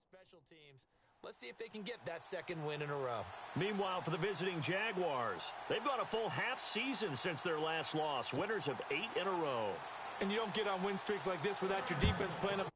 special teams. Let's see if they can get that second win in a row. Meanwhile, for the visiting Jaguars, they've gone a full half season since their last loss. Winners of 8 in a row. And you don't get on win streaks like this without your defense playing up.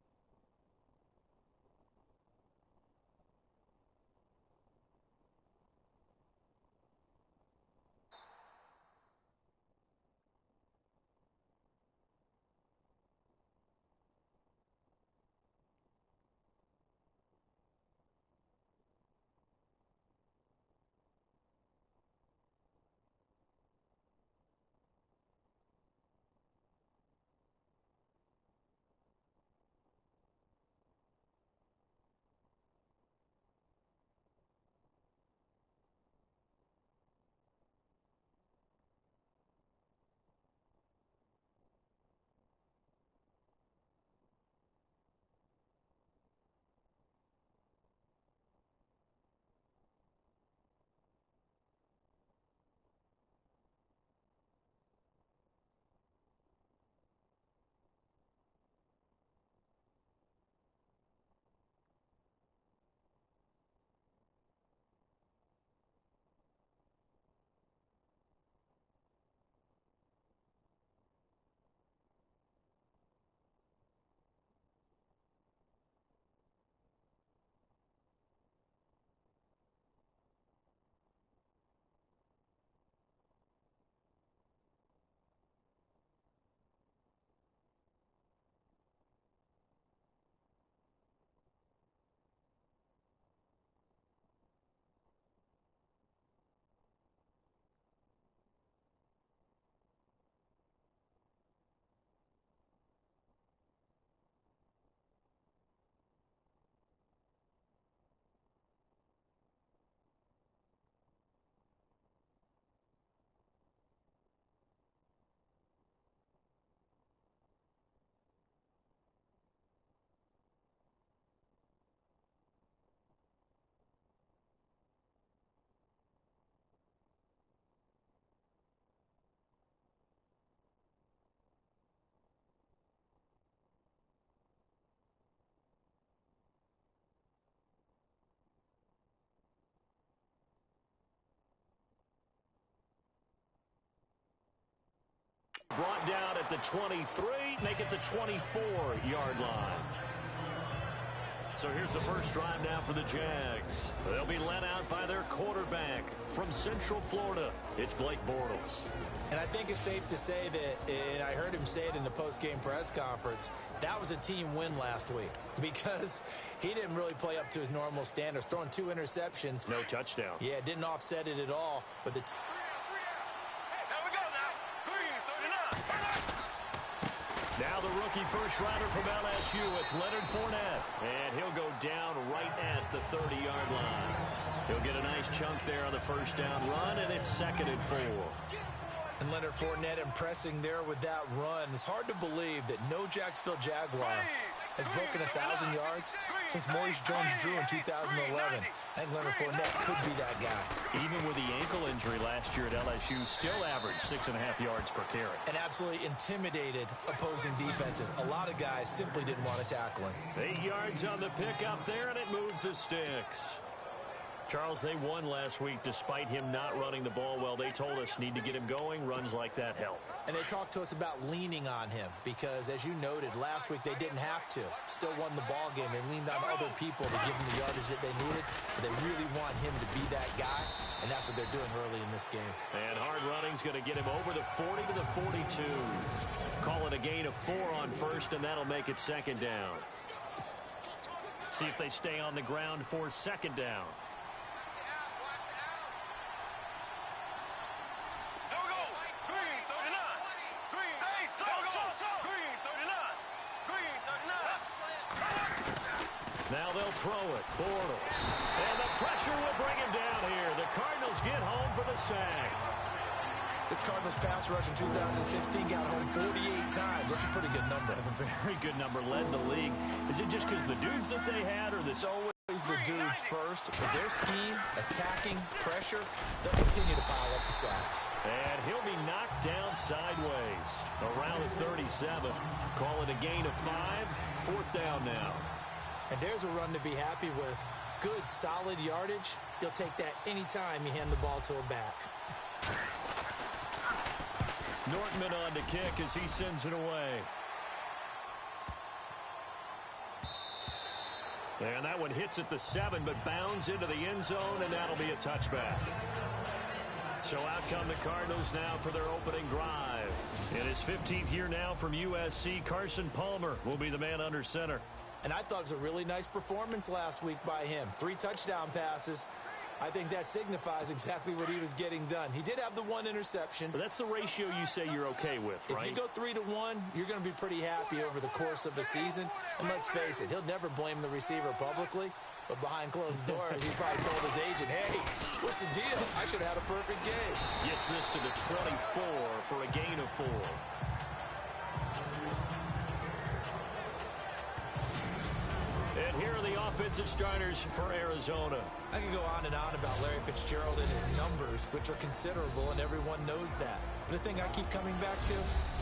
Brought down at the 23, make it the 24-yard line. So here's the first drive now for the Jags. They'll be led out by their quarterback from Central Florida. It's Blake Bortles. And I think it's safe to say that, and I heard him say it in the post-game press conference, that was a team win last week because he didn't really play up to his normal standards, throwing 2 interceptions. No touchdown. Yeah, didn't offset it at all. But the now the rookie first rounder from LSU, it's Leonard Fournette. And he'll go down right at the 30-yard line. He'll get a nice chunk there on the first down run, and it's 2nd and 4. And Leonard Fournette impressing there with that run. It's hard to believe that no Jacksonville Jaguar has broken 1,000 yards since Maurice Jones-Drew in 2011. I think Leonard Fournette could be that guy. Even with the ankle injury last year at LSU, still averaged 6.5 yards per carry. And absolutely intimidated opposing defenses. A lot of guys simply didn't want to tackle him. 8 yards on the pickup there, and it moves the sticks. Charles, they won last week despite him not running the ball well. They told us need to get him going. Runs like that help. And they talked to us about leaning on him because, as you noted, last week they didn't have to. Still won the ball game. They leaned on other people to give them the yardage that they needed. But they really want him to be that guy, and that's what they're doing early in this game. And hard running's going to get him over the 40 to the 42. Call it a gain of 4 on first, and that'll make it 2nd down. See if they stay on the ground for 2nd down. Now they'll throw it. Bortles. And the pressure will bring him down here. The Cardinals get home for the sack. This Cardinals pass rush in 2016 got home 48 times. That's a pretty good number. A very good number. Led the league. Is it just because the dudes that they had or this? Always the dudes first. With their scheme, attacking, pressure, they'll continue to pile up the sacks. And he'll be knocked down sideways. Around the 37. Call it a gain of 5. 4th down now. And there's a run to be happy with. Good, solid yardage. He'll take that anytime you hand the ball to a back. Nortman on to kick as he sends it away. And that one hits at the 7, but bounds into the end zone, and that'll be a touchback. So out come the Cardinals now for their opening drive. In his 15th year now from USC, Carson Palmer will be the man under center. And I thought it was a really nice performance last week by him. 3 touchdown passes. I think that signifies exactly what he was getting done. He did have the 1 interception. But that's the ratio you say you're okay with, right? If you go 3-to-1, you're going to be pretty happy over the course of the season. And let's face it, he'll never blame the receiver publicly. But behind closed doors, he probably told his agent, hey, what's the deal? I should have had a perfect game. Gets this to the 24 for a gain of 4. And here are the offensive starters for Arizona. I could go on and on about Larry Fitzgerald and his numbers, which are considerable, and everyone knows that. But the thing I keep coming back to,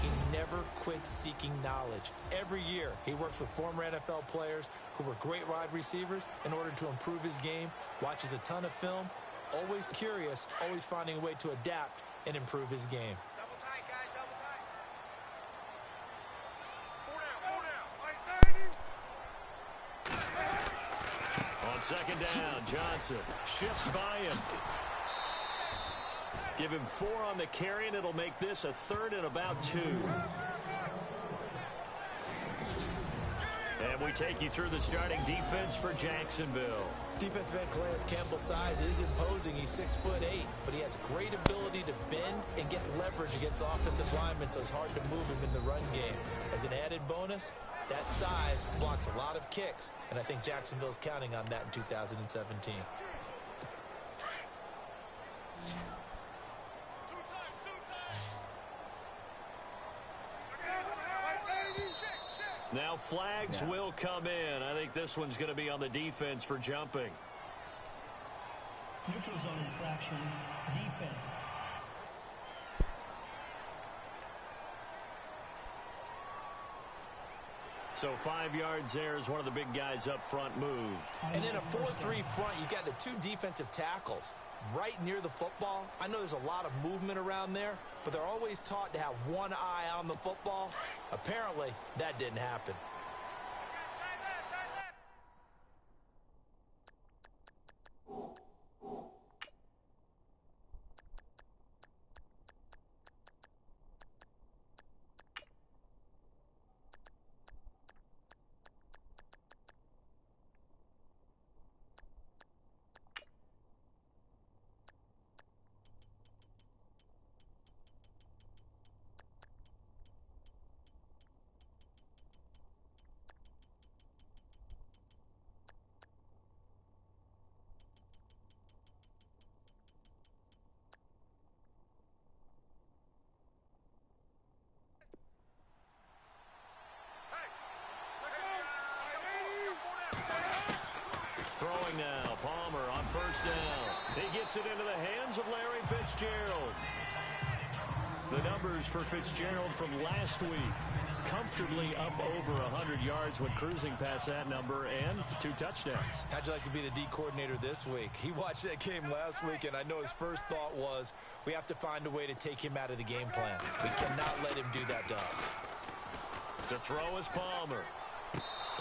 he never quits seeking knowledge. Every year, he works with former NFL players who were great wide receivers in order to improve his game, watches a ton of film, always curious, always finding a way to adapt and improve his game. Double tight, guys, double tight. 4 down, 4 down. On second down, Johnson shifts by him. Give him 4 on the carry, and it'll make this a 3rd and about 2. And we take you through the starting defense for Jacksonville. Defensive end Calais Campbell's size is imposing. He's 6'8", but he has great ability to bend and get leverage against offensive linemen, so it's hard to move him in the run game. As an added bonus, that size blocks a lot of kicks, and I think Jacksonville's counting on that in 2017. Now flags will come in. I think this one's going to be on the defense for jumping. Neutral zone infraction, defense. So 5 yards there as one of the big guys up front moved. And in a 4-3 front, you got the 2 defensive tackles right near the football. I know there's a lot of movement around there, but they're always taught to have one eye on the football. Apparently, that didn't happen. Throwing now, Palmer on first down. He gets it into the hands of Larry Fitzgerald. The numbers for Fitzgerald from last week. Comfortably up over 100 yards when cruising past that number, and 2 touchdowns. How'd you like to be the D coordinator this week? He watched that game last week, and I know his first thought was, we have to find a way to take him out of the game plan. We cannot let him do that to us. To throw is Palmer.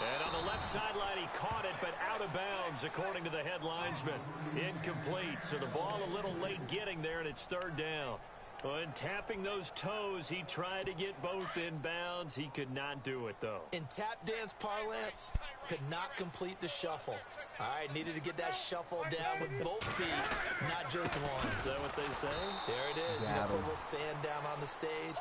And on the left sideline, he caught it, but out of bounds, according to the head linesman. Incomplete, so the ball a little late getting there, and it's 3rd down. And tapping those toes, he tried to get both in bounds. He could not do it, though. In tap dance parlance, could not complete the shuffle. All right, needed to get that shuffle down with both feet, not just one. Is that what they say? There it is. You know, put a little sand down on the stage.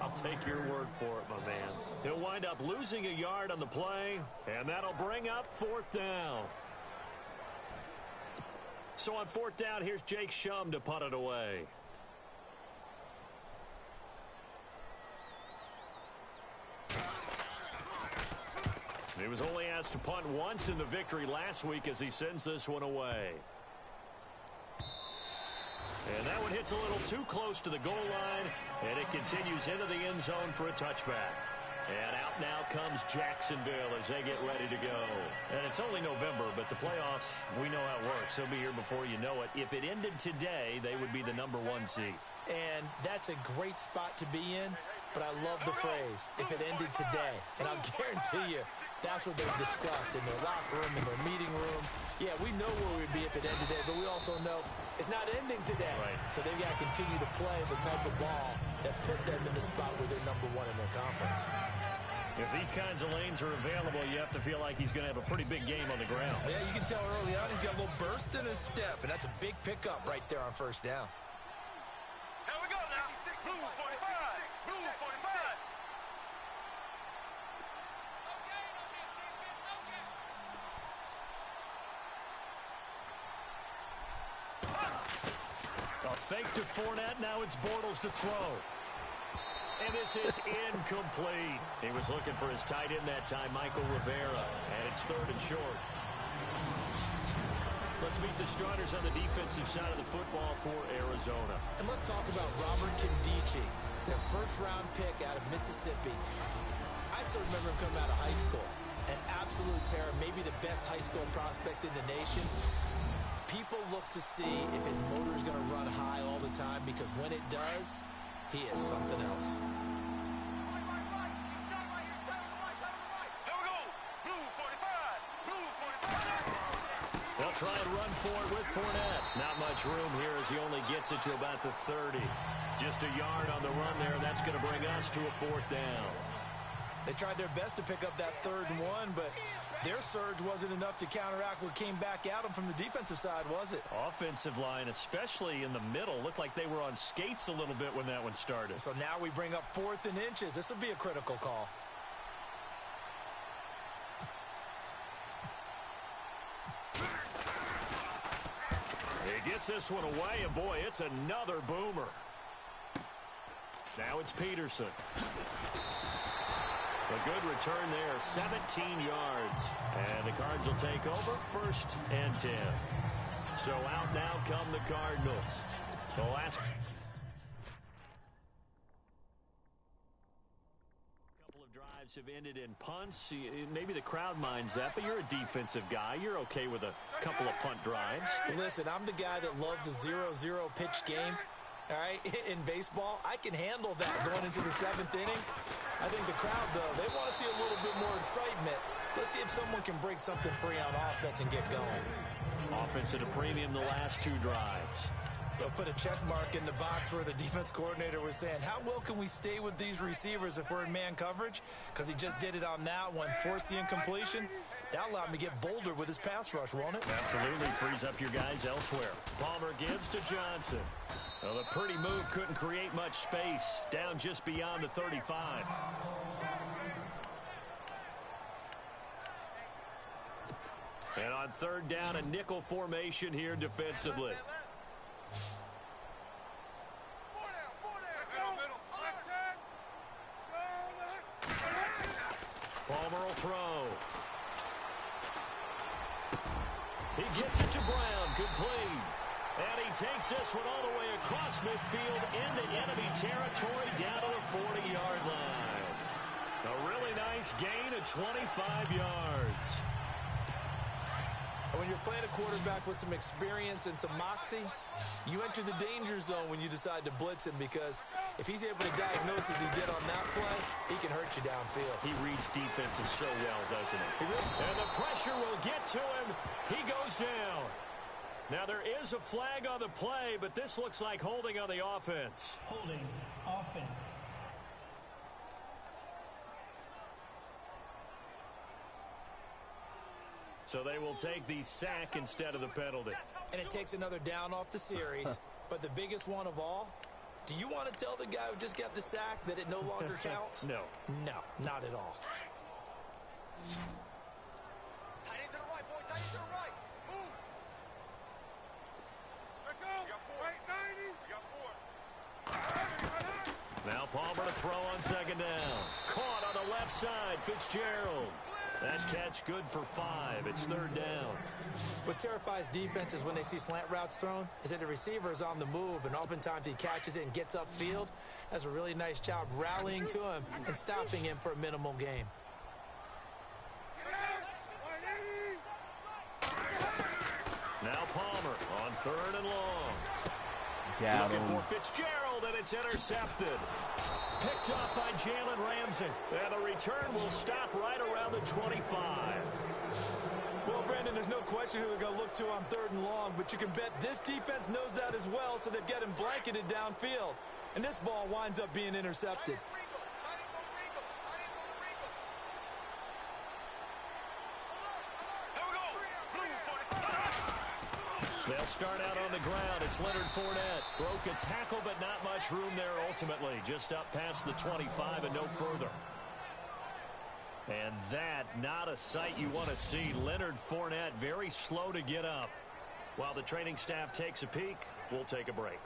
I'll take your word for it, my man. He'll wind up losing a yard on the play, and that'll bring up 4th down. So on 4th down, here's Jake Shum to punt it away. He was only asked to punt once in the victory last week as he sends this one away. And that one hits a little too close to the goal line, and it continues into the end zone for a touchback. And out now comes Jacksonville as they get ready to go. And it's only November, but the playoffs, we know how it works. They'll be here before you know it. If it ended today, they would be the #1 seed. And that's a great spot to be in, but I love the phrase, if it ended today. And I'll guarantee you, that's what they've discussed in their locker room, in their meeting rooms. Yeah, we know where we'd be if it ended today, but we also know it's not ending today. Right. So they've got to continue to play the type of ball that put them in the spot where they're #1 in their conference. If these kinds of lanes are available, you have to feel like he's going to have a pretty big game on the ground. Yeah, you can tell early on he's got a little burst in his step, and that's a big pickup right there on first down. Here we go now. Blue 45. Blue 45. A fake to Fournette. Now it's Bortles to throw. And this is incomplete. He was looking for his tight end that time, Michael Rivera. And it's 3rd and short. Let's meet the starters on the defensive side of the football for Arizona. And let's talk about Robert Kindici, their first-round pick out of Mississippi. I still remember him coming out of high school. An absolute terror, maybe the best high school prospect in the nation. People look to see if his motor is going to run high all the time, because when it does, he is something else. Here we go. Blue 45. Blue 45. They'll try and run for it with Fournette. Not much room here as he only gets it to about the 30. Just a yard on the run there, and that's going to bring us to a 4th down. They tried their best to pick up that 3rd and 1, but their surge wasn't enough to counteract what came back at them from the defensive side, was it? Offensive line, especially in the middle, looked like they were on skates a little bit when that one started. So now we bring up 4th and inches. This will be a critical call. He gets this one away, and boy, it's another boomer. Now it's Peterson. A good return there, 17 yards. And the Cards will take over, 1st and 10. So out now come the Cardinals. The last couple of drives have ended in punts. Maybe the crowd minds that, but you're a defensive guy. You're okay with a couple of punt drives. Listen, I'm the guy that loves a 0-0 pitch game. All right, in baseball, I can handle that going into the 7th inning. I think the crowd, though, they want to see a little bit more excitement. Let's see if someone can break something free on offense and get going. Offense at a premium the last 2 drives. They'll put a check mark in the box where the defense coordinator was saying, how well can we stay with these receivers if we're in man coverage? Because he just did it on that one, forced the incompletion. That allowed him to get bolder with his pass rush, won't it? Absolutely frees up your guys elsewhere. Palmer gives to Johnson. Well, the pretty move couldn't create much space. Down just beyond the 35. And on 3rd down, a nickel formation here defensively. Palmer will throw. He gets it to Brown, complete. And he takes this one all the way across midfield into enemy territory down to the 40-yard line. A really nice gain of 25 yards. And when you're playing a quarterback with some experience and some moxie, you enter the danger zone when you decide to blitz him, because if he's able to diagnose as he did on that play, he can hurt you downfield. He reads defenses so well, doesn't he? He really. And the pressure will get to him. He goes down. Now there is a flag on the play, but this looks like holding on the offense. Holding offense. So they will take the sack instead of the penalty. And it takes another down off the series. But the biggest one of all, do you want to tell the guy who just got the sack that it no longer counts? No. No, not at all. Tight end to the right, boy. Tight end to the right. Move. Let go. We got 4. Wait, 90. We got 4. Now Palmer to throw on 2nd down. Caught on the left side, Fitzgerald. That catch good for 5. It's 3rd down. What terrifies defenses when they see slant routes thrown is that the receiver is on the move, and oftentimes he catches it and gets upfield. Does a really nice job rallying to him and stopping him for a minimal gain. Now Palmer on 3rd and long. Looking for Fitzgerald, and it's intercepted. Picked off by Jalen Ramsey. And the return will stop right around the 25. Well, Brandon, there's no question who they're going to look to on 3rd and long, but you can bet this defense knows that as well, so they get him blanketed downfield. And this ball winds up being intercepted. They'll start out on the ground. It's Leonard Fournette. Broke a tackle, but not much room there ultimately. Just up past the 25 and no further. And that, not a sight you want to see. Leonard Fournette very slow to get up. While the training staff takes a peek, we'll take a break.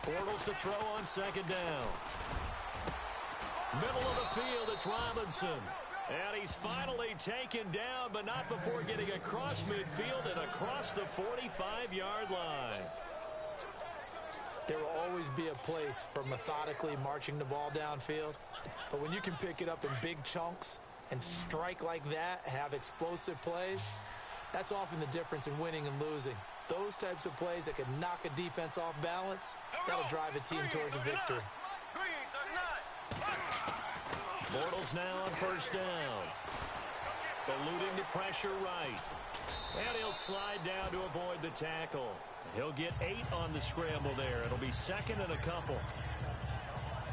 Bortles to throw on 2nd down. Middle of the field, it's Robinson. And he's finally taken down, but not before getting across midfield and across the 45-yard line. There will always be a place for methodically marching the ball downfield. But when you can pick it up in big chunks and strike like that, have explosive plays, that's often the difference in winning and losing. Those types of plays that can knock a defense off balance, that'll drive a team towards a victory. Bortles now on 1st down. Eluding the pressure right. And he'll slide down to avoid the tackle. He'll get 8 on the scramble there. It'll be 2nd and a couple.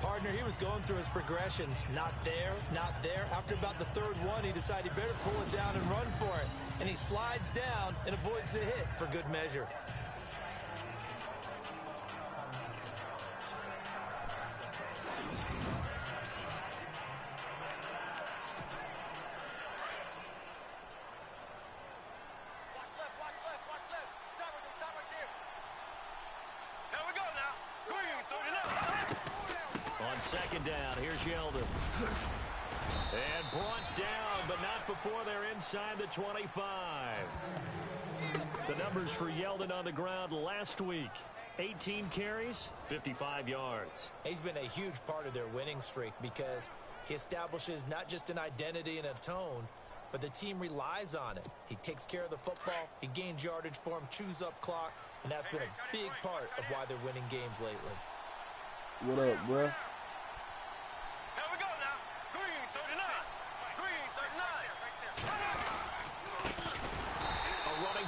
Partner, he was going through his progressions. Not there, not there. After about the 3rd one, he decided he better pull it down and run for it. And he slides down and avoids the hit for good measure. On 2nd down, here's Yeldon. And brought down, but not before they're inside the 25. The numbers for Yeldon on the ground last week. 18 carries, 55 yards. He's been a huge part of their winning streak because he establishes not just an identity and a tone, but the team relies on it. He takes care of the football, he gains yardage for him, chews up clock, and that's been a big part of why they're winning games lately. What up, bruh?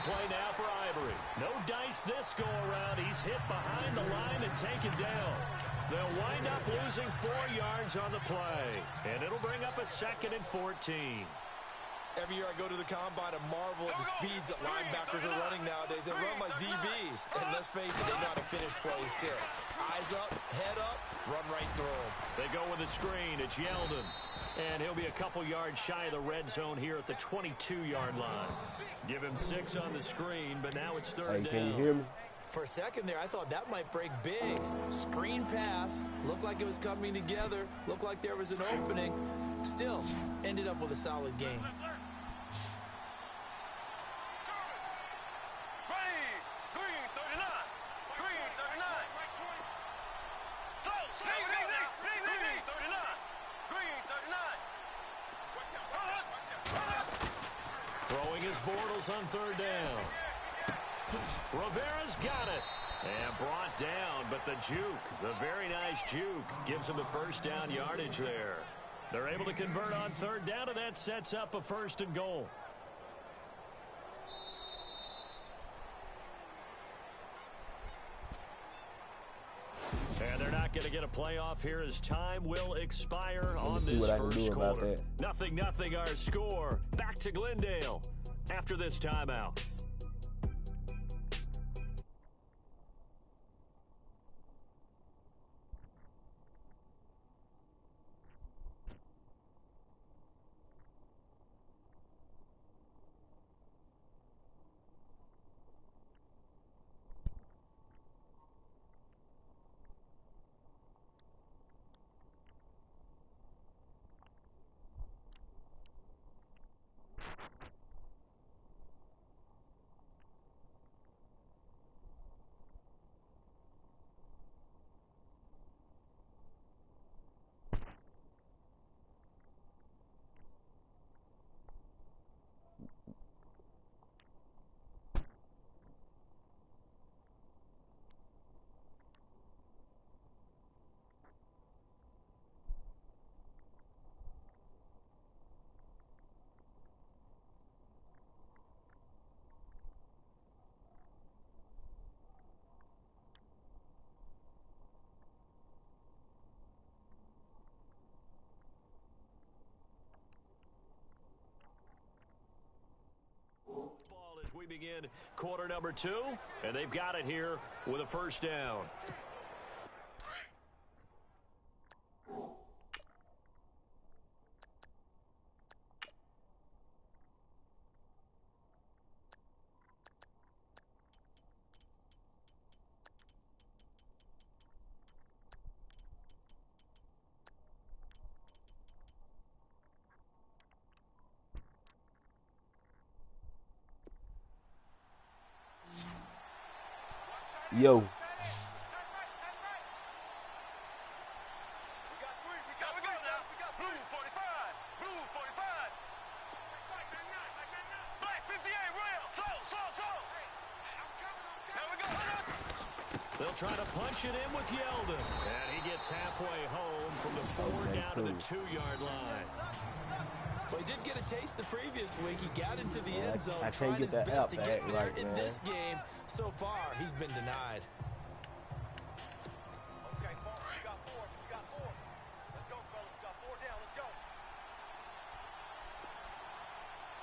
Play now for Ivory. No dice this go around. He's hit behind the line and taken down. They'll wind up losing 4 yards on the play. And it'll bring up a 2nd and 14. Every year I go to the combine and marvel at the speeds that linebackers are running nowadays. They run like DBs. And let's face it, they know how to finish plays too. Eyes up, head up, run right through them. They go with a screen. It's Yeldon. And he'll be a couple yards shy of the red zone here at the 22-yard line. Give him 6 on the screen, but now it's 3rd down. Can you hear me? For a second there, I thought that might break big. Screen pass. Looked like it was coming together. Looked like there was an opening. Still, ended up with a solid game. Throwing his Bortles on 3rd down. Rivera's got it. And brought down, but the juke, the very nice juke, gives him the 1st down yardage there. They're able to convert on 3rd down, and that sets up a 1st and goal. And they're not going to get a playoff here as time will expire on this first quarter. 0-0 our score. Back to Glendale after this timeout. We begin quarter number 2, and they've got it here with a first down. Yo. They'll try to punch it in with Yeldon. And he gets halfway home from the 4 down to the 2-yard line. Well, he did get a taste the previous week. He got into the end zone, I trying can't his get that best out to to get act there. right, In man. this game, so far, he's been denied. Okay, Farmer, you got 4. You got 4. Let's go, fellas. We got 4 down. Let's go.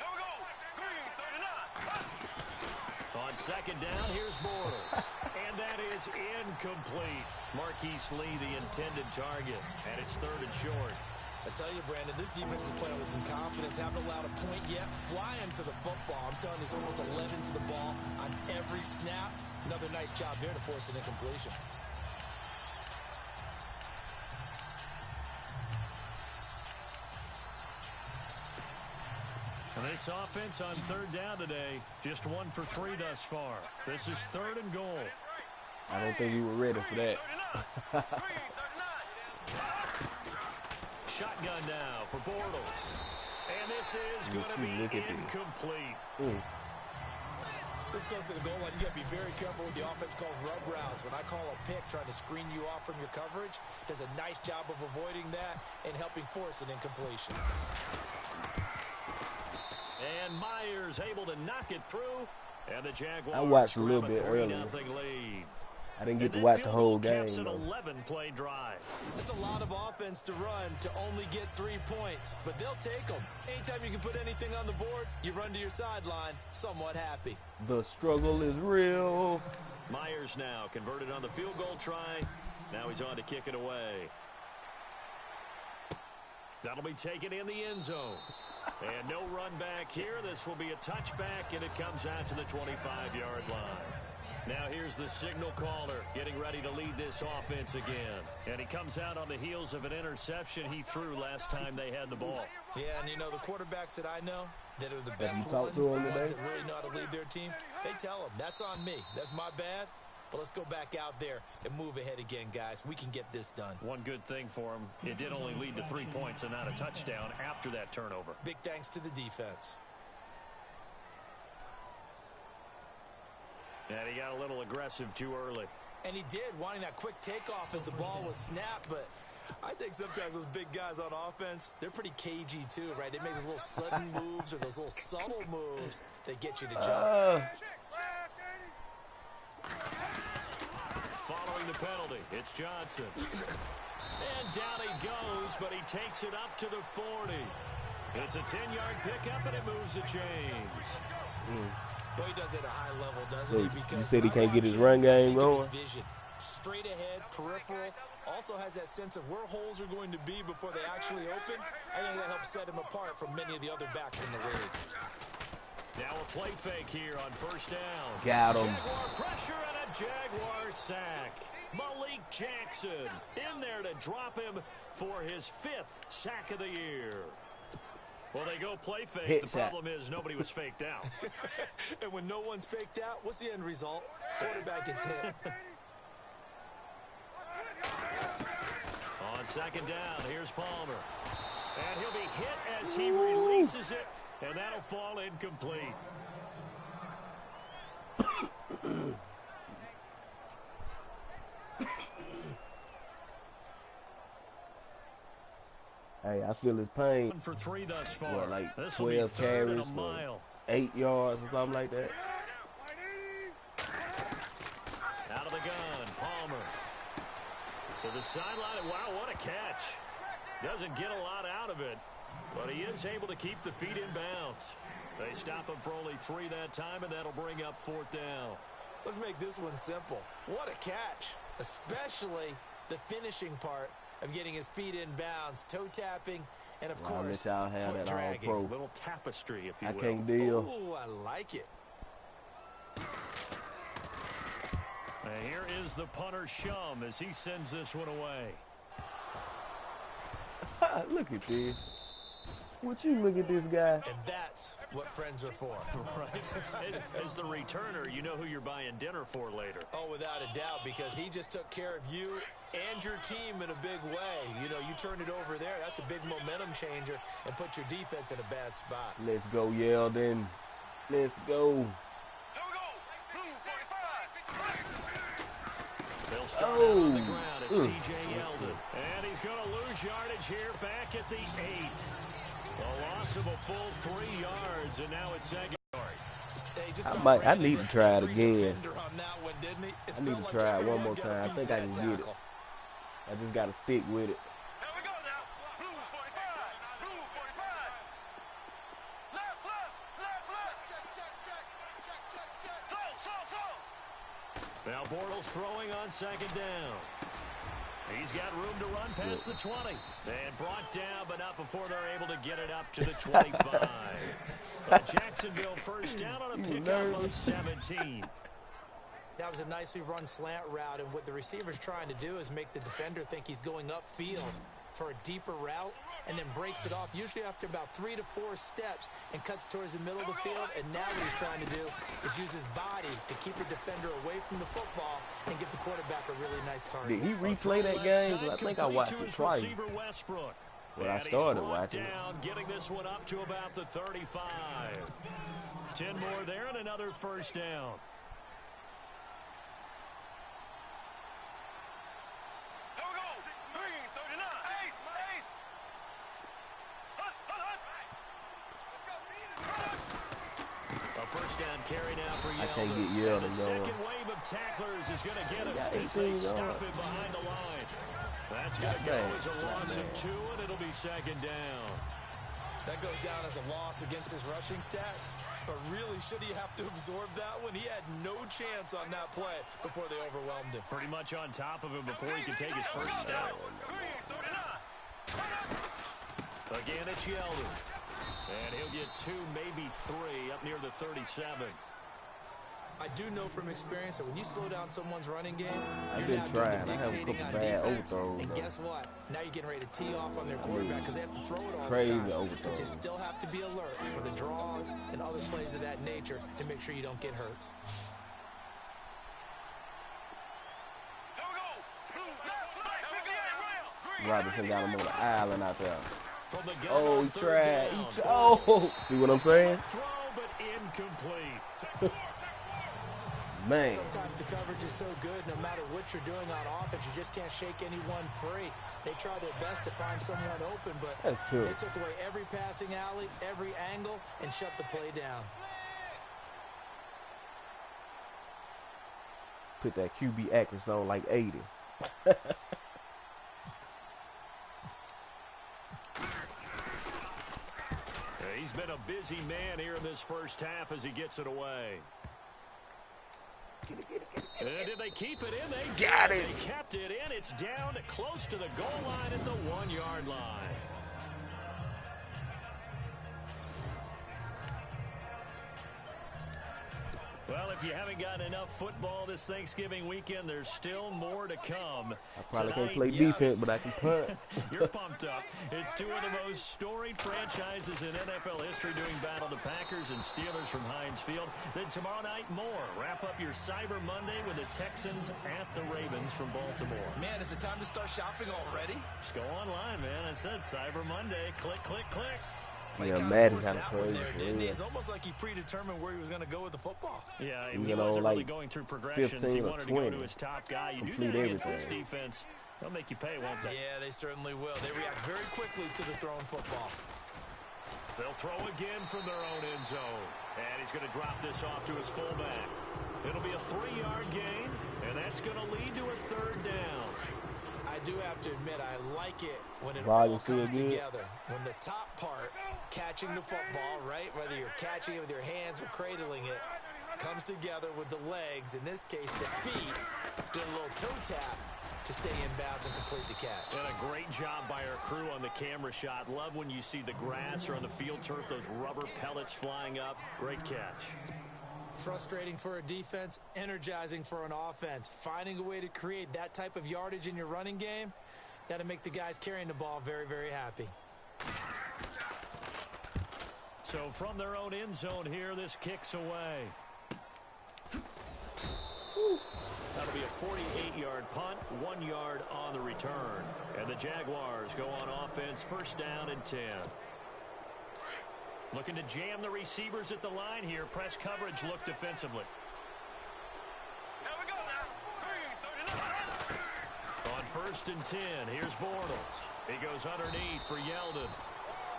Here we go. Green, 39. On second down, here's Bortles. And that is incomplete. Marquise Lee, the intended target. And it's 3rd and short. I tell you, Brandon, this defense is playing with some confidence. Haven't allowed a point yet. Flying to the football. I'm telling you, it's almost 11 to the ball on every snap. Another nice job there to force an incompletion. And this offense on 3rd down today, just 1 for 3 thus far. This is 3rd and goal. I don't think you were ready for that. Shotgun now for Bortles. And this is going to be incomplete. This goes to the goal line. You got to be very careful with the offense calls rub routes. When I call a pick trying to screen you off from your coverage, does a nice job of avoiding that and helping force an incompletion. And Myers able to knock it through. And the Jaguars I watched a little grab bit 3-0 earlier. lead. I didn't get And to that watch the field whole goal game, caps an though. 11-play drive. That's a lot of offense to run to only get 3 points, but they'll take them. Anytime you can put anything on the board, you run to your sideline, somewhat happy. The struggle is real. Myers now converted on the field goal try. Now he's on to kick it away. That'll be taken in the end zone. And no run back here. This will be a touchback, and it comes out to the 25-yard line. Now here's the signal caller getting ready to lead this offense again. And he comes out on the heels of an interception he threw last time they had the ball. Yeah, and you know, the quarterbacks that I know that are the Have best you talked ones, to the him ones today? that really know how to lead their team, they tell them, that's on me. That's my bad. But let's go back out there and move ahead again, guys. We can get this done. One good thing for him, it did only lead to 3 points and not a touchdown after that turnover. Big thanks to the defense. And he got a little aggressive too early. And he did, wanting that quick takeoff as the ball was snapped. But I think sometimes those big guys on offense, they're pretty cagey too, right? They make those little sudden moves or those little subtle moves that get you to jump. Following the penalty, it's Johnson. And down he goes, but he takes it up to the 40. It's a 10-yard pickup, and it moves the chains. Boy, he does it at a high level, doesn't he? Because you said he when I can't get watch his him, run I game think of his going? vision. Straight ahead, peripheral. Also has that sense of where holes are going to be before they actually open. I think that helps set him apart from many of the other backs in the league. Now a play fake here on first down. Got him. Jaguar pressure and a Jaguar sack. Malik Jackson in there to drop him for his 5th sack of the year. Well, they go play fake. Hit the shot. problem is nobody was faked out. And when no one's faked out, what's the end result? Quarterback gets hit. On second down, here's Palmer. And he'll be hit as he releases it, and that'll fall incomplete. Hey, I feel his pain. 1 for 3 thus far. What, like This will be 12 3rd carries and a for mile. 8 yards or something like that. Out of the gun, Palmer. To the sideline. Wow, what a catch. Doesn't get a lot out of it, but he is able to keep the feet in bounds. They stop him for only 3 that time, and that'll bring up 4th down. Let's make this one simple. What a catch, especially the finishing part of getting his feet in bounds, toe tapping, and of course, foot dragging. A little tapestry, if you will. I can't deal. Oh, I like it. And here is the punter, Shum, as he sends this one away. Look at this. Would you look at this guy? And that's what friends are for. Right. As the returner, you know who you're buying dinner for later. Oh, without a doubt, because he just took care of you and your team in a big way. You know, you turned it over there. That's a big momentum changer and put your defense in a bad spot. Let's go, Yeldon. Let's go. Here we go. Blue 45. They'll start out on the ground. It's TJ Yeldon. And he's going to lose yardage here back at the 8. A loss of a full 3 yards, and now it's 2nd yard. I need to try it again. One, I need to try it one more time. I think I can get it. I just got to stick with it. Here we go now. Blue 45. Blue 45. Left, left, left, left. Check. Slow. Now Bortles throwing on 2nd down. He's got room to run past the 20. And brought down, but not before they're able to get it up to the 25. Jacksonville first down on a pickup of 17. That was a nicely run slant route, and what the receiver's trying to do is make the defender think he's going upfield for a deeper route, and then breaks it off, usually after about 3 to 4 steps, and cuts towards the middle of the field. And now what he's trying to do is use his body to keep the defender away from the football and give the quarterback a really nice target. Did he replay that game? Because I think I watched it twice. When I started watching it. Getting this one up to about the 35. 10 more there and another first down. Here we go. Green 39. Ace. A first down carry now for Yeldon. I can't get Yeldon The going. second wave of tacklers is going to get him as they stop him behind the line. That's going to go as a loss of 2, and it'll be 2nd down. That goes down as a loss against his rushing stats, but really, should he have to absorb that one? He had no chance on that play before they overwhelmed him. Pretty much on top of him before he could take his first step. Green 39. Again, it's Yeldon. And he'll get 2, maybe 3, up near the 37. I do know from experience that when you slow down someone's running game, I've you're been now trying. doing I the have a dictating couple on bad defense. overthrows, And though. guess what? Now you're getting ready to tee off on their quarterback because they have to throw it all Crazy the time. overthrow. But you still have to be alert for the draws and other plays of that nature to make sure you don't get hurt. Here we go. Blue left, 58 round. Robinson got him on the island out there. From the gun Oh, on he 3rd tried. down. See what I'm saying? Throw, but incomplete. Man. Sometimes the coverage is so good, no matter what you're doing on offense, you just can't shake anyone free. They try their best to find someone open, but That's true. they took away every passing alley, every angle, and shut the play down. Put that QB accuracy on like 80. He's been a busy man here in this first half as he gets it away. And did they keep it in? They got did. it. They kept it in. It's down close to the goal line at the 1-yard line. Well, if you haven't gotten enough football this Thanksgiving weekend, there's still more to come. I probably Tonight, can't play defense, but I can punt. You're pumped up. It's 2 of the most storied franchises in NFL history doing battle, the Packers and Steelers from Heinz Field. Then tomorrow night, more. Wrap up your Cyber Monday with the Texans at the Ravens from Baltimore. Man, is it time to start shopping already? Just go online, man. I said Cyber Monday. Click, click, click. Yeah, Madden kind of crazy. It's almost like he predetermined where he was going to go with the football. Yeah, You he know, wasn't like really going through progressions. He 15 or wanted to go 20. to his top guy. You do Complete that against this everything. defense, they'll make you pay, won't they? Yeah, they certainly will. They react very quickly to the thrown football. They'll throw again from their own end zone. And he's going to drop this off to his fullback. It'll be a 3-yard gain, and that's going to lead to a 3rd down. I do have to admit, I like it when it Volume all comes still good? together. When the top part catching the football, right? Whether you're catching it with your hands or cradling it, comes together with the legs. In this case, the feet. Did a little toe tap to stay in bounds and complete the catch. And a great job by our crew on the camera shot. Love when you see the grass or on the field turf, those rubber pellets flying up. Great catch. Frustrating for a defense, energizing for an offense. Finding a way to create that type of yardage in your running game, that'll make the guys carrying the ball very, very happy. So from their own end zone here, this kicks away. That'll be a 48-yard punt, 1 yard on the return. And the Jaguars go on offense, first down and 10. Looking to jam the receivers at the line here. Press coverage look defensively. Here we go now. 39. On first and 10, here's Bortles. He goes underneath for Yeldon.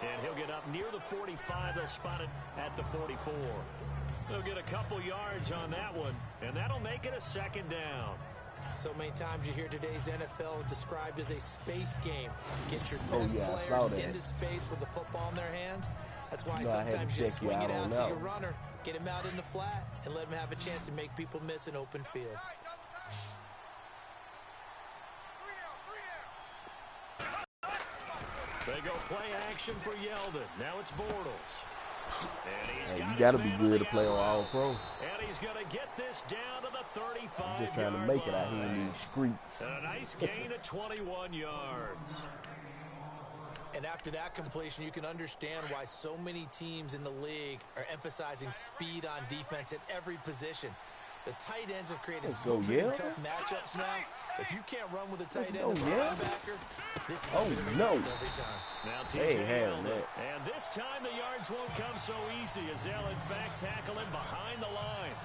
And he'll get up near the 45. They'll spot it at the 44. They'll get a couple yards on that one, and that'll make it a second down. So many times you hear today's NFL described as a space game. Get your best I players saw that. into space with the football in their hands. That's why I had to sometimes you check you swing it out on out to that your one. runner, get him out in the flat, and let him have a chance to make people miss an open field. They go play action for Yeldon. Now it's Bortles. And he's Hey, got you got to his be man good the to play on outside. All-Pro. And he's going to get this down to the 35-yard I'm just trying to make it out here in these streets. And a nice gain of 21 yards. And after that completion, you can understand why so many teams in the league are emphasizing speed on defense at every position. The tight ends have created so many tough matchups now. If you can't run with a tight end as a linebacker, this is going to be the result every time. Now TJ Yeldon. And this time the yards won't come so easy as they'll in fact tackle him behind the line.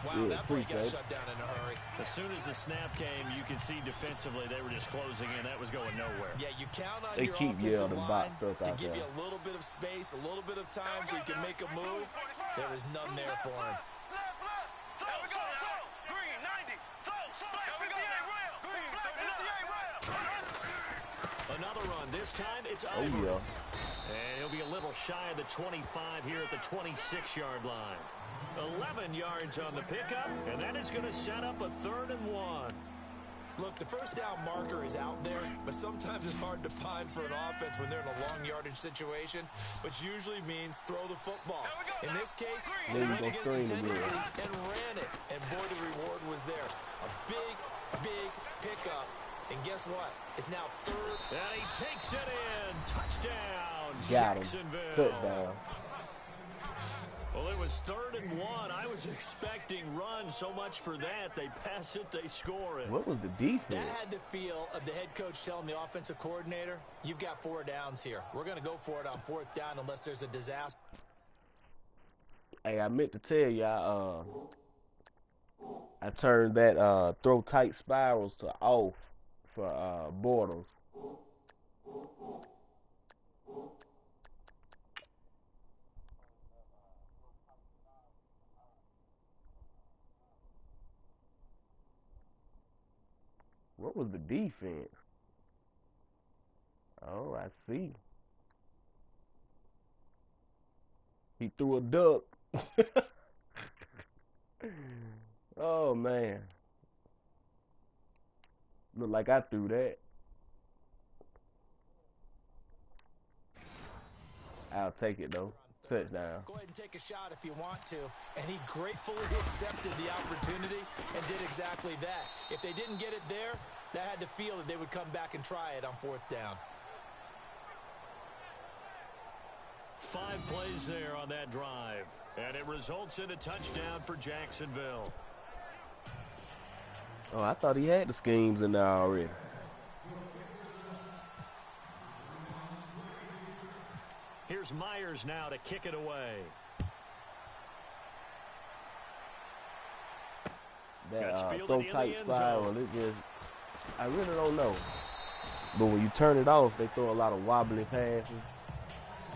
Wow, that play got shut down in a hurry. As soon as the snap came, you can see defensively they were just closing in. That was going nowhere. Yeah, you count on They your keep offensive Yeldon line boxed up to out give there. you a little bit of space, a little bit of time so you can make a move. There was none there for him. Left, left. Here we go. So, green, 90. Close. Black 58 rail. Green, black 58 rail. Another run. This time it's Oh, over. yeah. And he'll be a little shy of the 25 here at the 26-yard line. 11 yards on the pickup, and that is going to set up a 3rd and 1. Look, the first down marker is out there, but sometimes it's hard to find for an offense when they're in a long yardage situation, which usually means throw the football. In this case, they went against the tendency and ran it, and boy, the reward was there. A big, big pickup, and guess what? It's now 3rd. And he takes it in. Touchdown, Got him. Jacksonville. Touchdown. Well, it was 3rd and 1. I was expecting run so much for that. They pass it, they score it. What was the defense? That had the feel of the head coach telling the offensive coordinator, you've got 4 downs here. We're going to go for it on 4th down unless there's a disaster. Hey, I meant to tell you, I turned that throw tight spirals to off for Bortles. What was the defense? Oh, I see. He threw a duck. Oh, man. Look like I threw that. I'll take it, though. Touchdown. Go ahead and take a shot if you want to. And he gratefully accepted the opportunity and did exactly that. If they didn't get it there, that had to feel that they would come back and try it on 4th down. 5 plays there on that drive. And it results in a touchdown for Jacksonville. Oh, I thought he had the schemes in there already. Here's Myers now to kick it away. That throw tight spiral, it just, I really don't know. But when you turn it off, they throw a lot of wobbly passes.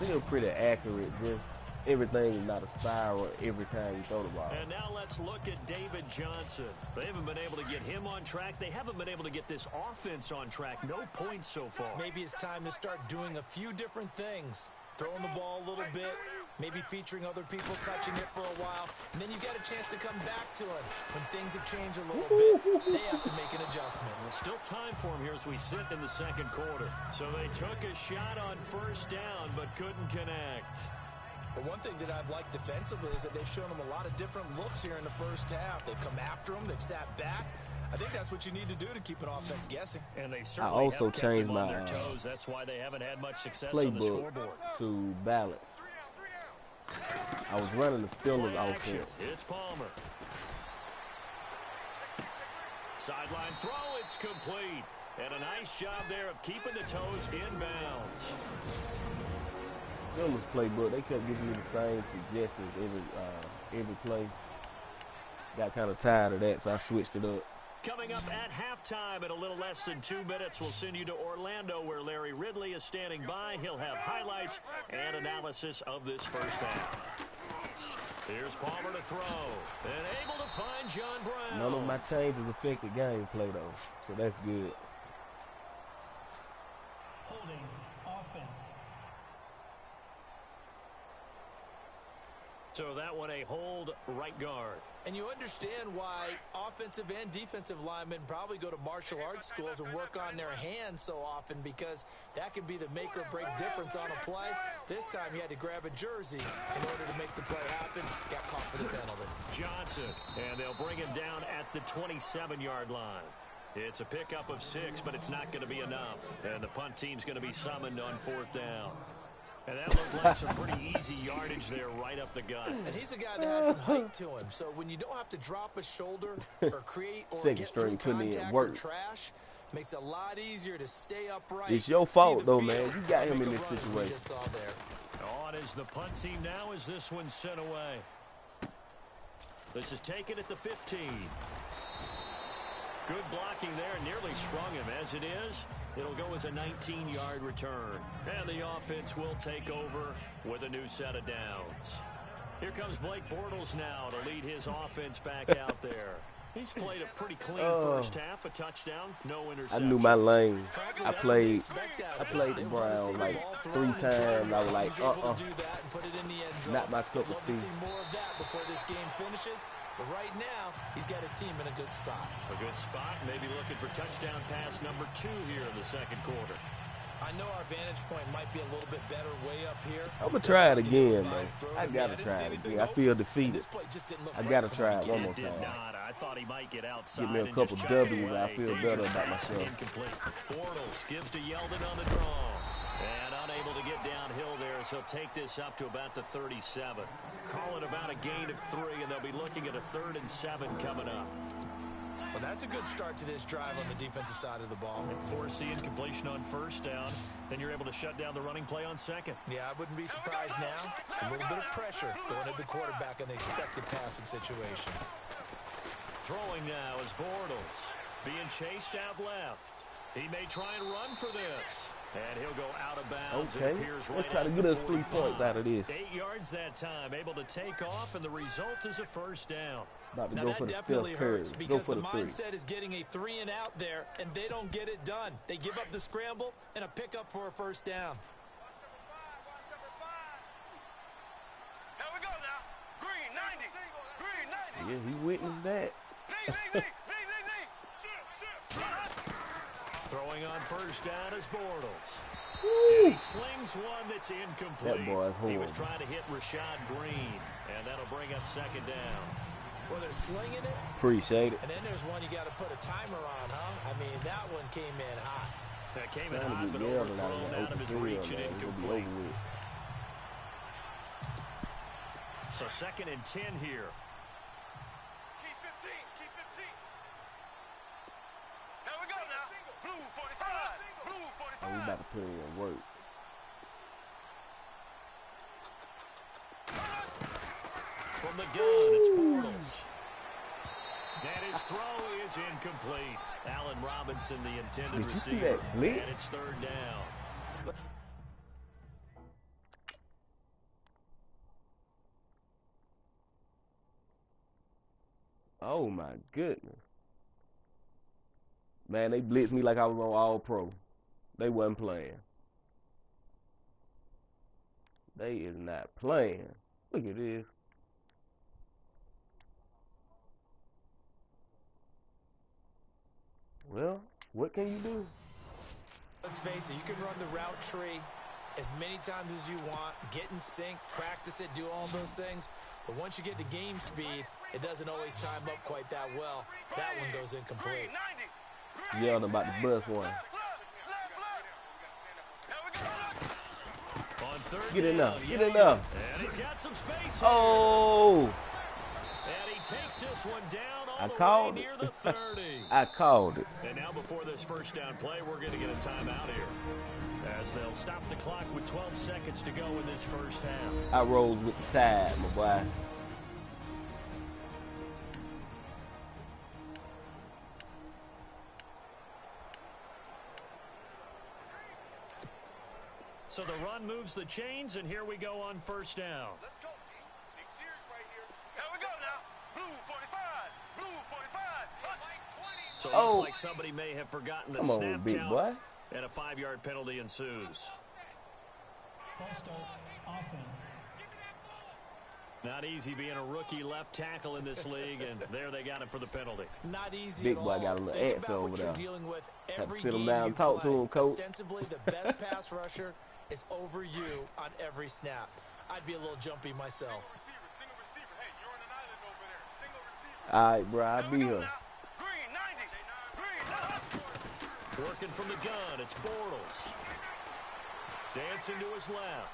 Still pretty accurate, just everything is not a spiral every time you throw the ball. And now let's look at David Johnson. They haven't been able to get him on track. They haven't been able to get this offense on track. No points so far. Maybe it's time to start doing a few different things. throwing the ball a little bit, maybe featuring other people touching it for a while, and then you get a chance to come back to it when things have changed a little bit. They have to make an adjustment. Well, still time for him here as we sit in the second quarter. So they took a shot on first down but couldn't connect. But one thing that I've liked defensively is that they've shown them a lot of different looks here in the first half. They've come after them. They've sat back. I think that's what you need to do to keep an offense guessing. And they I also changed my toes. That's why they haven't had much success on the scoreboard. To balance. I was running the Steelers offense. It's Palmer. Sideline throw, it's complete. And a nice job there of keeping the toes inbounds. Steelers playbook, they kept giving me the same suggestions every play. Got kind of tired of that, so I switched it up. Coming up at halftime in a little less than 2 minutes, we'll send you to Orlando where Larry Ridley is standing by. He'll have highlights and analysis of this first half. Here's Palmer to throw. And able to find John Brown. None of my changes affected gameplay, though, so that's good. Holding offense. So that one a hold right guard. And you understand why offensive and defensive linemen probably go to martial arts schools and work on their hands so often, because that can be the make or break difference on a play. This time he had to grab a jersey in order to make the play happen. Got caught for the penalty. Johnson, and they'll bring him down at the 27-yard line. It's a pickup of 6, but it's not going to be enough. And the punt team's going to be summoned on 4th down. And that looked like some pretty easy yardage there right up the gut. And he's a guy that has some height to him. So when you don't have to drop a shoulder or create or get through contact or trash, makes it a lot easier to stay upright. It's your fault, though, man. You got him in this situation. On is the punt team now as this one's sent away. This is taken at the 15. Good blocking there, nearly sprung him. As it is, it'll go as a 19-yard return. And the offense will take over with a new set of downs. Here comes Blake Bortles now to lead his offense back out there. He's played a pretty clean first half, a touchdown, no interception. I knew my lane. I played the Browns like 3 times. I was like, not my cup of tea. See more of that before this game finishes. But right now, he's got his team in a good spot. A good spot, maybe looking for touchdown pass number 2 here in the second quarter. I know our vantage point might be a little bit better way up here. I'm going to try it again, man. I got to try it again. I feel defeated. I got to try it one more time. I thought he might get outside. Give me a couple W's, I feel better about myself. Incomplete. Bortles gives to Yeldon on the draw. And unable to get downhill there, so he'll take this up to about the 37. Call it about a gain of 3, and they'll be looking at a 3rd and 7 coming up. Well, that's a good start to this drive on the defensive side of the ball. And force the incompletion on first down. Then you're able to shut down the running play on second. Yeah, I wouldn't be surprised now. A little bit of pressure going at the quarterback in the expected passing situation. Throwing now is Bortles. Being chased out left. He may try and run for this. And he'll go out of bounds. Okay, let's try to get us 3 points out of this. 8 yards that time, able to take off, and the result is a first down. About to now go that for the definitely hurts because the 3. mindset is getting a 3 and out there, and they don't get it done. They give up the scramble and a pickup for a first down. Here we go now. Green 90. Green 90. Yeah, he witnessed that. Throwing on first down is Bortles. Woo. He slings one that's incomplete. That boy is horrible. He was trying to hit Rashad Green, and that'll bring up second down. Well, they're slinging it. Appreciate it. And then there's one you got to put a timer on, huh? I mean, that one came in hot. That came in hot, but overthrown out of his reach and incomplete. So 2nd and 10 here. Keep 15. Keep 15. Here we go now. Blue 45. Blue 45. Oh, we about to put in work. From the gun, it's Bortles. And his throw is incomplete. Allen Robinson, the intended receiver. And it's 3rd down. Oh, my goodness. Man, they blitzed me like I was on All-Pro. They wasn't playing. They is not playing. Look at this. Well, what can you do? Let's face it, you can run the route tree as many times as you want, get in sync, practice it, do all those things. But once you get to game speed, it doesn't always time up quite that well. That one goes incomplete. Yelling about the bus one. Get in there. Get in there. And he's got some space. Oh! And he takes this one down all I the called way it. near the 30. I called it. And now before this first down play, we're going to get a timeout here, as they'll stop the clock with 12 seconds to go in this first half. I rose with the tide, my boy. So the run moves the chains, and here we go on first down. Let's go, D. Big series right here. Here we go now. Blue 45. Blue 45. So it looks like somebody may have forgotten the Come on, snap big count, boy. and a 5-yard penalty ensues. False start, offense. Not easy being a rookie left tackle in this league, and there they got him for the penalty. Not easy Big at boy all. got a little Think ants about over what there. you're dealing with Had to every sit him game down you and talk to play. him, coach. Ostensibly, the best pass rusher is over you on every snap. I'd be a little jumpy myself. Single receiver. Hey, you're on an island over there. Single receiver. All right, bro. I'll be here. Green 90. Green. Working from the gun, it's Bortles. Dancing to his left.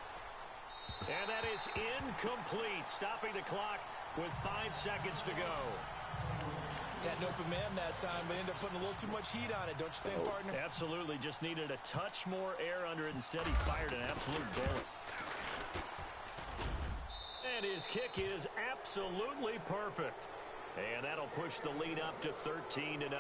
And that is incomplete, stopping the clock with 5 seconds to go. Had an open man that time, but ended up putting a little too much heat on it, don't you think, partner? Absolutely, just needed a touch more air under it. Instead, he fired an absolute bullet. And his kick is absolutely perfect. And that'll push the lead up to 13-0.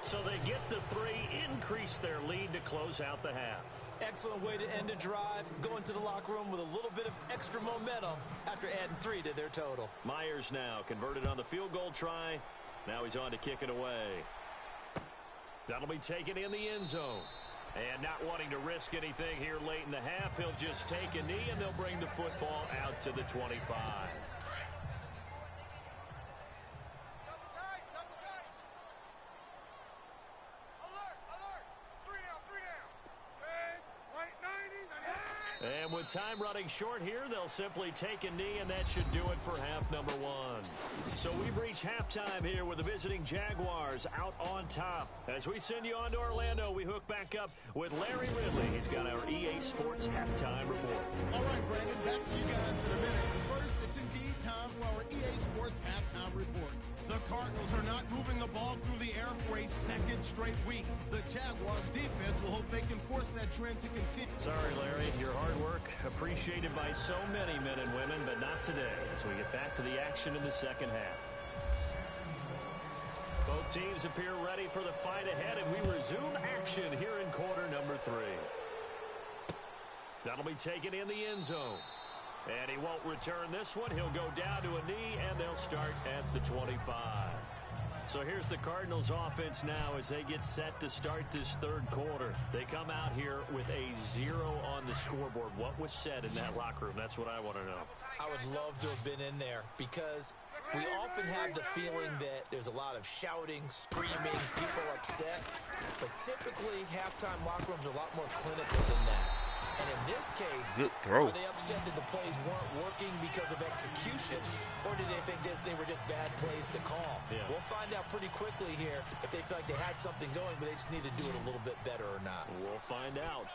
So they get the 3, increase their lead to close out the half. Excellent way to end a drive. Go into the locker room with a little bit of extra momentum after adding 3 to their total. Myers now converted on the field goal try. Now he's on to kick it away. That'll be taken in the end zone. And not wanting to risk anything here late in the half, he'll just take a knee, and they'll bring the football out to the 25. And with time running short here, they'll simply take a knee, and that should do it for half number 1. So we've reached halftime here with the visiting Jaguars out on top. As we send you on to Orlando, we hook back up with Larry Ridley. He's got our EA Sports halftime report. All right, Brandon, back to you guys in a minute. But first, it's indeed time for our EA Sports halftime report. The Cardinals are not moving the ball through the air for a second straight week. The Jaguars defense will hope they can force that trend to continue. Sorry, Larry. Your hard work appreciated by so many men and women, but not today as we get back to the action in the second half. Both teams appear ready for the fight ahead, and we resume action here in quarter number 3. That'll be taken in the end zone. And he won't return this one. He'll go down to a knee, and they'll start at the 25. So here's the Cardinals offense now as they get set to start this third quarter. They come out here with a 0 on the scoreboard. What was said in that locker room? That's what I want to know. I would love to have been in there because we often have the feeling that there's a lot of shouting, screaming, people upset. But typically, halftime locker rooms are a lot more clinical than that. And in this case, are they upset that the plays weren't working because of execution, or did they think they were just bad plays to call? Yeah. We'll find out pretty quickly here if they feel like they had something going, but they just need to do it a little bit better or not. We'll find out.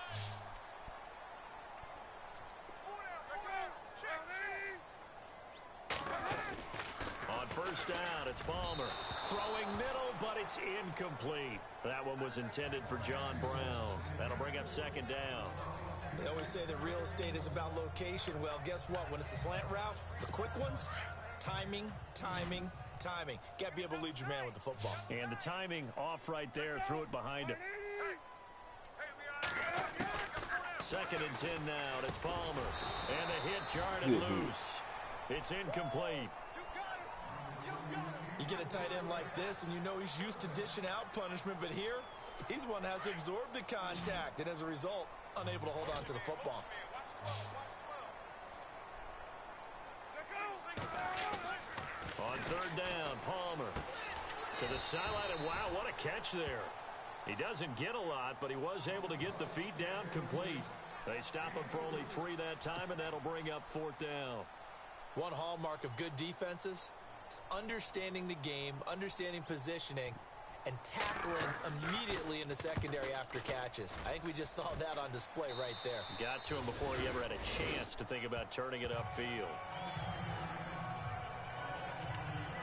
On first down, it's Palmer. Throwing middle, but it's incomplete. That one was intended for John Brown. That'll bring up second down. They always say that real estate is about location. Well, guess what? When it's a slant route, the quick ones, timing, timing, timing. Got to be able to lead your man with the football. And the timing off right there. Threw it behind him. Second and 10 now. It's Palmer. And a hit jarred and loose. It's incomplete. You get a tight end like this, and you know he's used to dishing out punishment, but here, he's one that has to absorb the contact, and as a result, unable to hold on to the football. To the sideline, and wow, what a catch there. He doesn't get a lot, but he was able to get the feet down complete. They stop him for only 3 that time, and that'll bring up 4th down. One hallmark of good defenses is understanding the game, understanding positioning, and tackling immediately in the secondary after catches. I think we just saw that on display right there. Got to him before he ever had a chance to think about turning it upfield.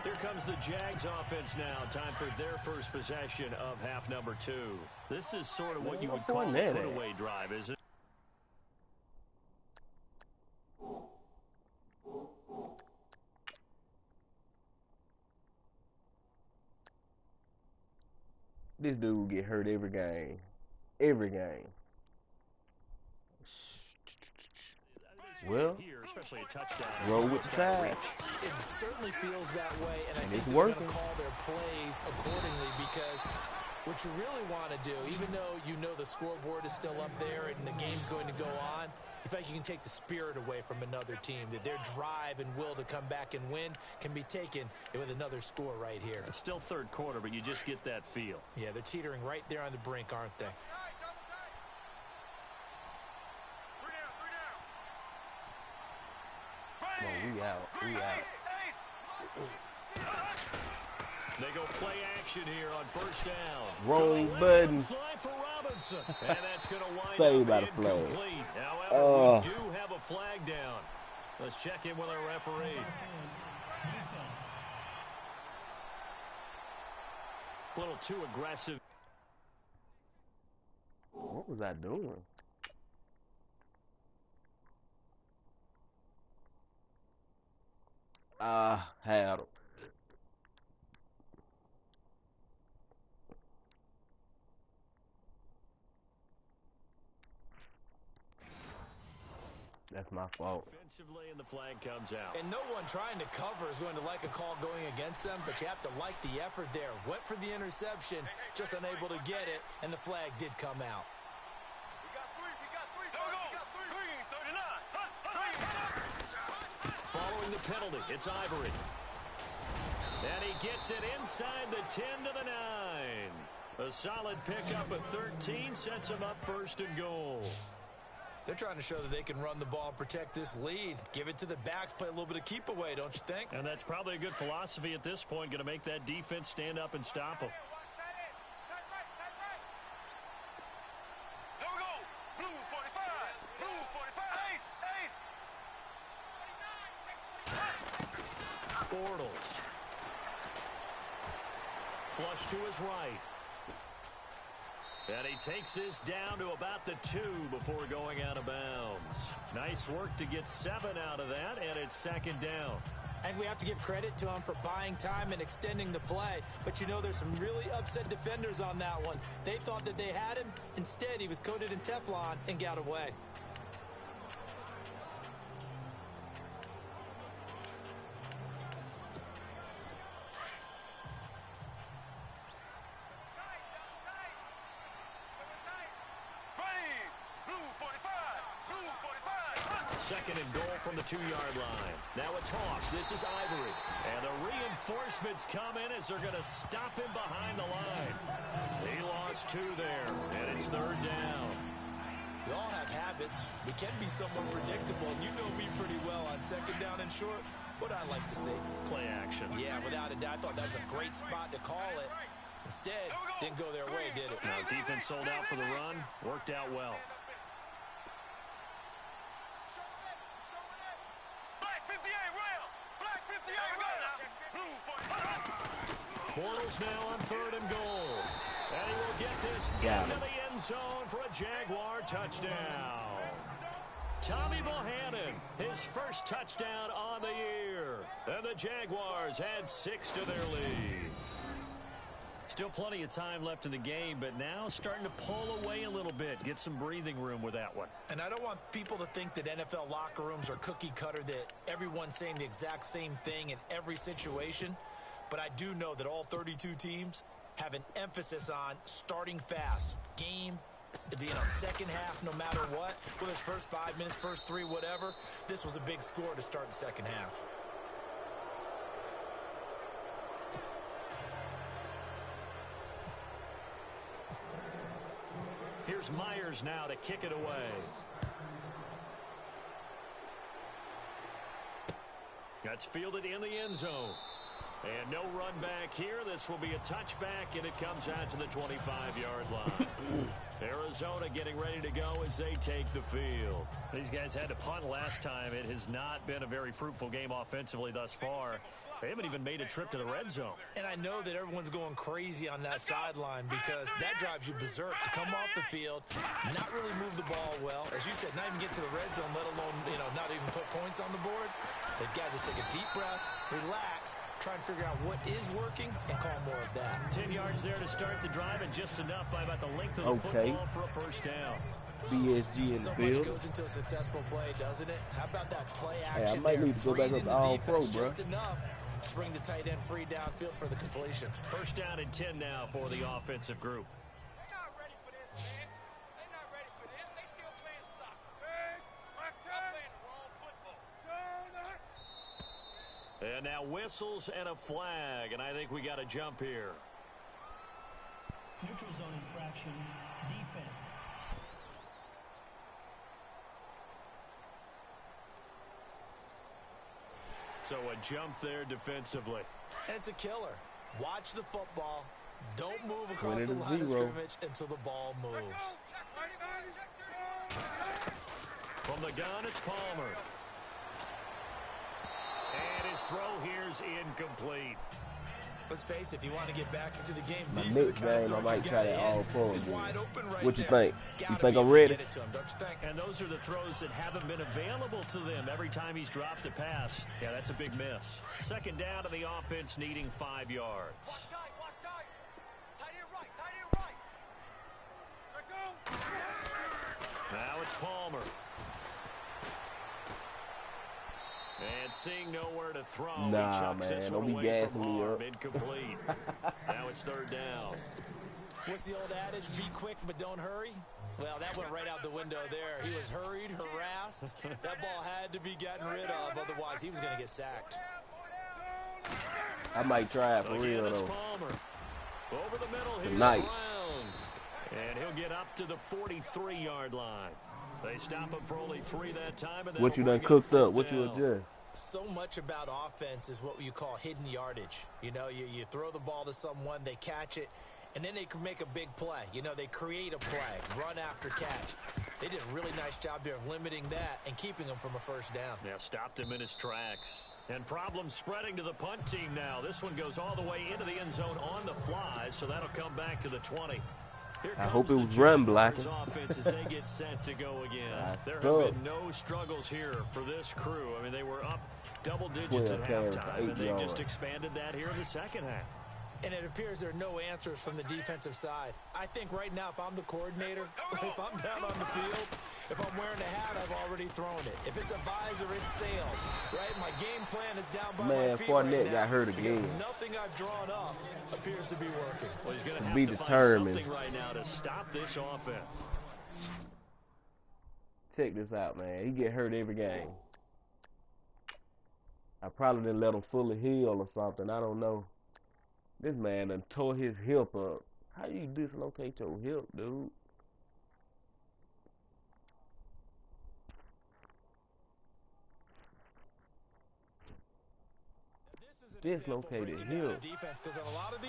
Here comes the Jags offense now. Time for their first possession of half number 2. This is sort of what you would call a put-away drive, isn't it? This dude get hurt every game. Every game. Well, especially a touchdown. Roll with the tide. It certainly feels that way, and I think it's they're working. going to call their plays accordingly, because what you really want to do, even though you know the scoreboard is still up there and the game's going to go on, in fact, you can take the spirit away from another team, that their drive and will to come back and win can be taken with another score right here. It's still 3rd quarter, but you just get that feel. Yeah, they're teetering right there on the brink, aren't they? Oh, we out. We out. They go play action here on 1st down. Wrong button. Fly for Robinson. And that's going to wind Saved by up the flag. incomplete. However, we do have a flag down. Let's check in with our referee. Defense. A little too aggressive. What was I doing? Had him. That's my fault. Offensively, and the flag comes out. And no one trying to cover is going to like a call going against them, but you have to like the effort there. Went for the interception, just unable to get it, and the flag did come out. We got 3. We got 3. Green, 39. Following the penalty, it's Ivory. And he gets it inside the 10 to the 9. A solid pickup of 13 sets him up 1st and goal. They're trying to show that they can run the ball and protect this lead. Give it to the backs, play a little bit of keep away, don't you think? And that's probably a good philosophy at this point, going to make that defense stand up and stop them. Here we go. Blue 45. Blue 45. Bortles. Flush to his right. And he takes this down to about the 2 before going out of bounds. Nice work to get 7 out of that, and it's 2nd down. And we have to give credit to him for buying time and extending the play. But you know, there's some really upset defenders on that one. They thought that they had him. Instead, he was coated in Teflon and got away. Second and goal from the 2-yard line. Now a toss. This is Ivory. And the reinforcements come in as they're going to stop him behind the line. He lost 2 there, and it's 3rd down. We all have habits. We can be somewhat predictable. And you know me pretty well on 2nd down and short. What I like to see. Play action. Yeah, without a doubt. I thought that was a great spot to call it. Instead, didn't go their way, did it? Now defense sold out for the run. Worked out well. Bortles now on 3rd and goal. And he will get this into the end zone for a Jaguar touchdown. Tommy Bohannon, his first touchdown on the year. And the Jaguars had 6 to their lead. Still plenty of time left in the game, but now starting to pull away a little bit. Get some breathing room with that one. And I don't want people to think that NFL locker rooms are cookie cutter, that everyone's saying the exact same thing in every situation. But I do know that all 32 teams have an emphasis on starting fast. Game being on 2nd half no matter what. Whether it's first 5 minutes, first 3, whatever. This was a big score to start the 2nd half. here's Myers now to kick it away. That's fielded in the end zone. And no run back here. This will be a touchback, and it comes out to the 25-yard line. Arizona getting ready to go as they take the field. These guys had to punt last time. It has not been a very fruitful game offensively thus far. They haven't even made a trip to the red zone. And I know that everyone's going crazy on that sideline because that drives you berserk to come off the field, not really move the ball well. As you said, not even get to the red zone, let alone, not even put points on the board. They've got to just take a deep breath, relax, try and figure out what is working and call more of that. 10 yards there to start the drive, and just enough by about the length of the football for a first down. BSG in the so field. Much goes into a successful play, doesn't it? How about that play action? Hey, I might need to go back up to all pro, bro. Just enough. Spring the tight end free downfield for the completion. First down and 10 now for the offensive group. They're not ready for this, man. They're not ready for this. They still playing soccer. They're playing the wrong football. And now whistles and a flag, and I think we got a jump here. Neutral zone infraction, defense. So a jump there defensively. And it's a killer. Watch the football. Don't move across the line of scrimmage until the ball moves. From the gun, it's Palmer. And his throw here's incomplete. Let's face it, if you want to get back into the game, my these are the next kind of game, I throws might you try gotta that all hit. pro He's again. wide open right What you there. think? Gotta You think be I'm able to ready? get it to him, don't you think? And those are the throws that haven't been available to them every time he's dropped a pass. Yeah, that's a big miss. Second down to the offense needing 5 yards. Watch tight, watch tight. Tight end right, tight end right. There go. Now it's Palmer. And seeing nowhere to throw, he chucks this one away from harm. Incomplete. Now it's third down. What's the old adage? Be quick, but don't hurry. Well, that went right out the window there. He was hurried, harassed. That ball had to be gotten rid of, otherwise he was going to get sacked. I might try it for real, Again, it's though. Palmer. Over the middle here, Tonight. Brown. And he'll get up to the 43-yard line. They stop him for only 3 that time. And What you done cooked up? What you adjust? So much about offense is what you call hidden yardage. You throw the ball to someone, they catch it, and then they can make a big play. They create a play, run after catch. They did a really nice job there of limiting that and keeping him from a first down. Yeah, stopped him in his tracks. And problems spreading to the punt team now. This one goes all the way into the end zone on the fly, so that'll come back to the 20. I hope it was run blocking. Offense as they get set to go again. There have been no struggles here for this crew. I mean, they were up double digits at halftime, and they just expanded that here in the second half. And it appears there are no answers from the defensive side. I think right now, if I'm the coordinator, if I'm down on the field, if I'm wearing a hat, I've already thrown it. If it's a visor, it's sailed. Right? My game plan is down by my feet right now. Got hurt again. Nothing I've drawn up appears to be working. Well, he's going to be have to determined. find something right now to stop this offense. Check this out, man. He get hurt every game. I probably didn't let him fully heal or something. I don't know. This man done tore his hip up. How you dislocate your hip, dude? Dislocated hip.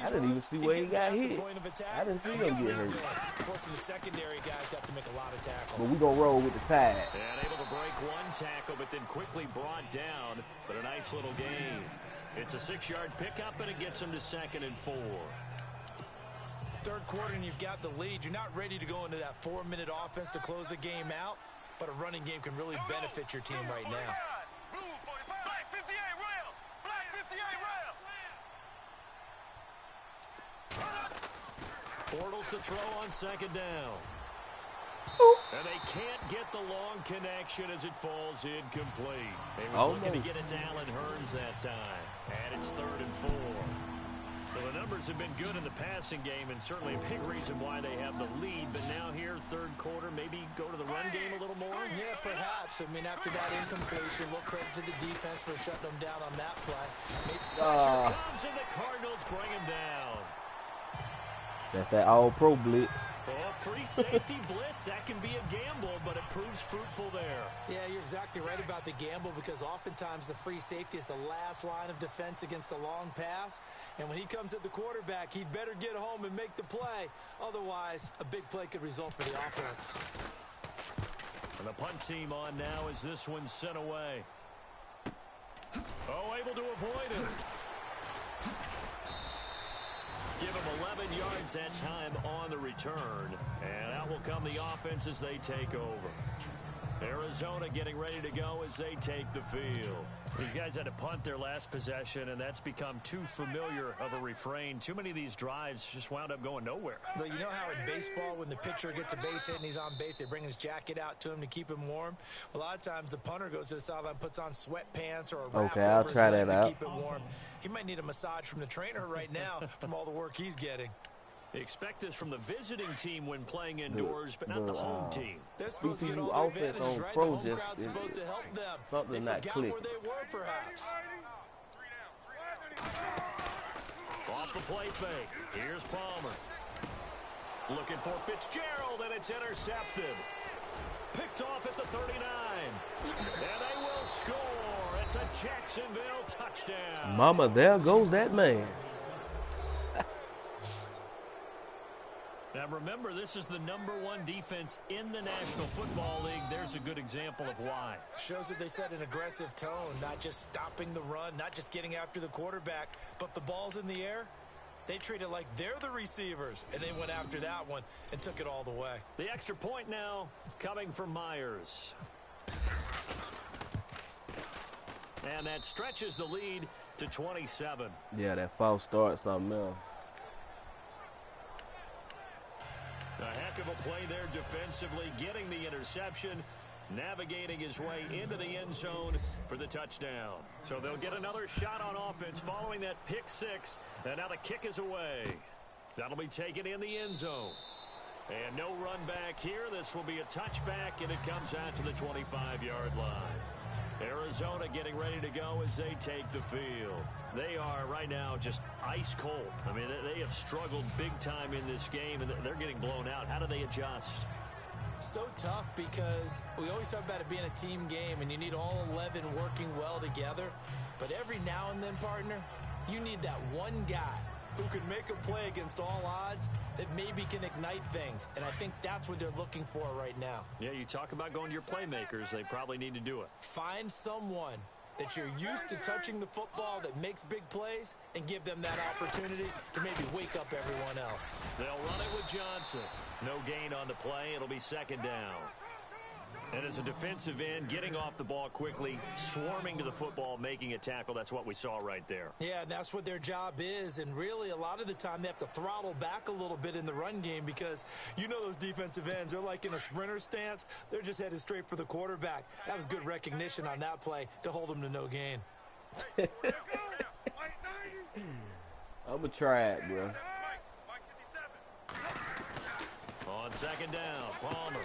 I didn't even see where he got hit. I didn't see him get hurt. Unfortunately, the secondary guys have to make a lot of tackles. But we gonna roll with the tide. And able to break one tackle, but then quickly brought down. But a nice little gain. It's a 6-yard pickup, and it gets him to 2nd and 4. Third quarter, and you've got the lead. You're not ready to go into that 4-minute offense to close the game out, but a running game can really benefit your team right now. Blue 45, black 58 rail, black 58 rail. Bortles to throw on 2nd down. And they can't get the long connection as it falls incomplete. They was looking to get it to Allen Hurns that time. And it's 3rd and 4. So the numbers have been good in the passing game, and certainly a big reason why they have the lead. But now here, third quarter, maybe go to the run game a little more? Yeah, perhaps. I mean, after that incompletion, little credit to the defense for shutting them down on that play. Pressure comes, and the Cardinals bring him down. That's that all-pro blitz. Well, free safety blitz, that can be a gamble, but it proves fruitful there. Yeah, you're exactly right about the gamble because oftentimes the free safety is the last line of defense against a long pass. And when he comes at the quarterback, he'd better get home and make the play. Otherwise, a big play could result for the offense. And the punt team on now as this one's sent away. Oh, able to avoid it. Give him 11 yards that time on the return. And out will come the offense as they take over. Arizona getting ready to go as they take the field. These guys had to punt their last possession, and that's become too familiar of a refrain. Too many of these drives just wound up going nowhere. But you know how in baseball, when the pitcher gets a base hit and he's on base, they bring his jacket out to him to keep him warm? A lot of times the punter goes to the sideline, puts on sweatpants or a wrap over his leg to keep him warm. He might need a massage from the trainer right now from all the work he's getting. Expect this from the visiting team when playing indoors, but not the home team. They're supposed to get all the advantages, right? The home crowd's supposed to help them. Something they not forgot click. where they were, perhaps. Off the play fake. Here's Palmer. Looking for Fitzgerald, and it's intercepted. Picked off at the 39. And they will score. It's a Jacksonville touchdown. Mama, there goes that man. Now remember, this is the #1 defense in the National Football League. There's a good example of why. Shows that they set an aggressive tone, not just stopping the run, not just getting after the quarterback, but the ball's in the air. They treat it like they're the receivers, and they went after that one and took it all the way. The extra point now coming from Myers. And that stretches the lead to 27. Yeah, that false start, something else. A heck of a play there defensively, getting the interception, navigating his way into the end zone for the touchdown. So they'll get another shot on offense following that pick six, and now the kick is away. That'll be taken in the end zone. And no run back here. This will be a touchback, and it comes out to the 25-yard line. Arizona getting ready to go as they take the field. They are right now just ice cold. I mean, they have struggled big time in this game, and they're getting blown out. How do they adjust? So tough because we always talk about it being a team game, and you need all 11 working well together. But every now and then, partner, you need that one guy who can make a play against all odds that maybe can ignite things. And I think that's what they're looking for right now. Yeah, you talk about going to your playmakers. They probably need to do it. Find someone that you're used to touching the football that makes big plays and give them that opportunity to maybe wake up everyone else. They'll run it with Johnson. No gain on the play. It'll be second down. And as a defensive end, getting off the ball quickly, swarming to the football, making a tackle, that's what we saw right there. Yeah, and that's what their job is. And really, a lot of the time, they have to throttle back a little bit in the run game because you know those defensive ends, they're like in a sprinter stance. They're just headed straight for the quarterback. That was good recognition on that play to hold them to no gain. I'm going to try it, bro. On second down, Palmer.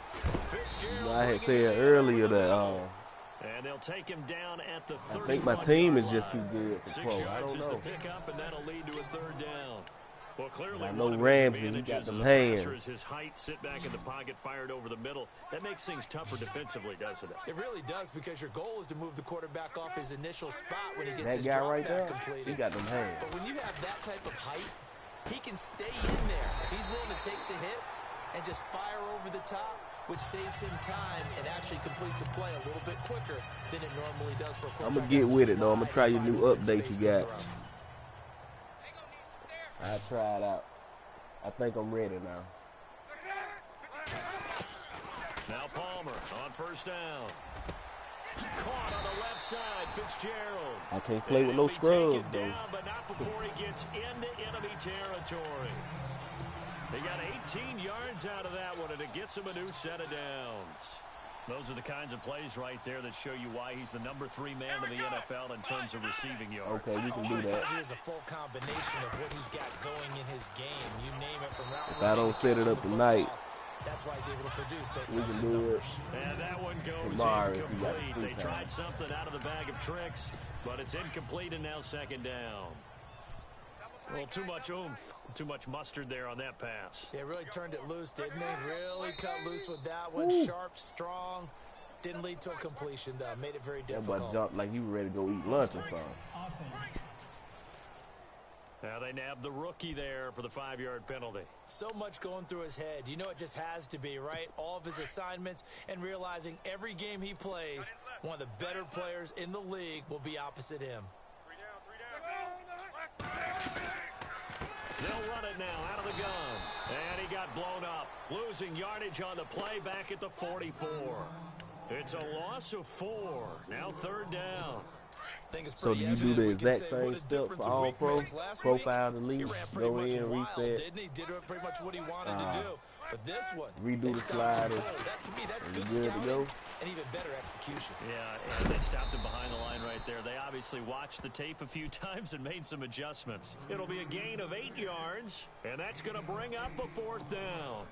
Fitzgerald. I had said earlier that and they'll take him down at the 31. I think my team is just too good for 6 pro. I yards don't is the know. pickup, and that'll lead to a third down. Well, clearly, I know one of his Ramsey, he advantages got them as a hands. passer is his height, sit back in the pocket, fired over the middle. That makes things tougher defensively, doesn't it? It really does because your goal is to move the quarterback off his initial spot when he gets That his guy drop right there, back completed. he got them hands. But when you have that type of height, he can stay in there. If he's willing to take the hits and just fire over the top, which saves him time and actually completes a play a little bit quicker than it normally does for a quarterback. I'm going to get with it, though. I'm going to try your new update you got. I'll try it out. I think I'm ready now. Now Palmer on first down. Caught on the left side, Fitzgerald. I can't play with no scrubs, though. Down, but not before he gets into enemy territory. They got 18 yards out of that one, and it gets him a new set of downs. Those are the kinds of plays right there that show you why he's the #3 man in the NFL in terms of receiving yards. Okay, you can do that. Here's a full combination of what he's got going in his game. You name it from route If I don't set it up tonight, that's why he's able to produce those we types can of do it numbers. And that one goes tomorrow if you got incomplete. free They time. tried something out of the bag of tricks, but it's incomplete and now second down. A little too much oomph, too much mustard there on that pass. Yeah, really turned it loose, didn't he? Really cut loose with that one. Ooh. Sharp, strong. Didn't lead to a completion, though. Made it very That difficult. boy jumped like he was ready to go eat lunch or something. Offense. Now they nabbed the rookie there for the 5-yard penalty. So much going through his head. You know it just has to be, right? All of his assignments and realizing every game he plays, one of the better players in the league will be opposite him. They'll run it now out of the gun. And he got blown up. Losing yardage on the play back at the 44. It's a loss of 4. Now 3rd down. So do you do the exact same step for all pro? Profile the lead, go in, reset. Didn't he? Did pretty much what he wanted to do. But this one, redo the slider. That to me, that's good Good to scouting go. and even better execution. Yeah, and they stopped him behind the line right there. They obviously watched the tape a few times and made some adjustments. It'll be a gain of 8 yards, and that's going to bring up a 4th down.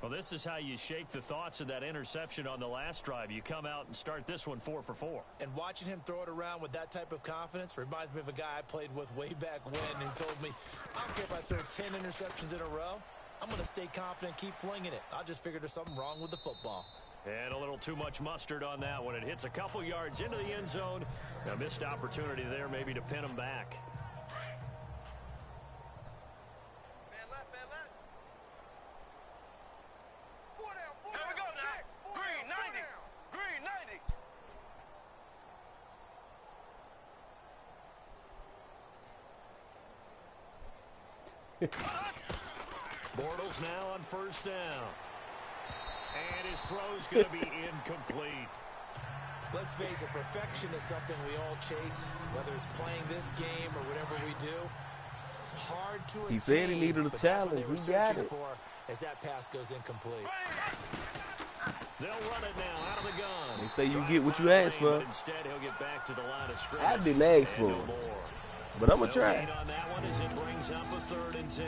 Well, this is how you shake the thoughts of that interception on the last drive. You come out and start this one 4 for 4. And watching him throw it around with that type of confidence reminds me of a guy I played with way back when who told me, I don't care if I throw 10 interceptions in a row. I'm going to stay confident, keep flinging it. I just figured there's something wrong with the football. And a little too much mustard on that one. It hits a couple yards into the end zone. A missed opportunity there maybe to pin him back. Man left, man left. 4 down, 4 down. Here we go now. Green, 90. Green, 90. Bortles now on 1st down. And his throw's going to be incomplete. Let's face it, perfection is something we all chase, whether it's playing this game or whatever we do. Hard to attain. He said he needed a but that's what challenge. they were He got searching it. for as that pass goes incomplete. They'll run it now out of the gun. They say you get what you ask for. But instead, he'll get back to the line of scrimmage. I didn't ask for no it, more. but I'm going to No try. gain on that one as it brings up a 3rd and 10.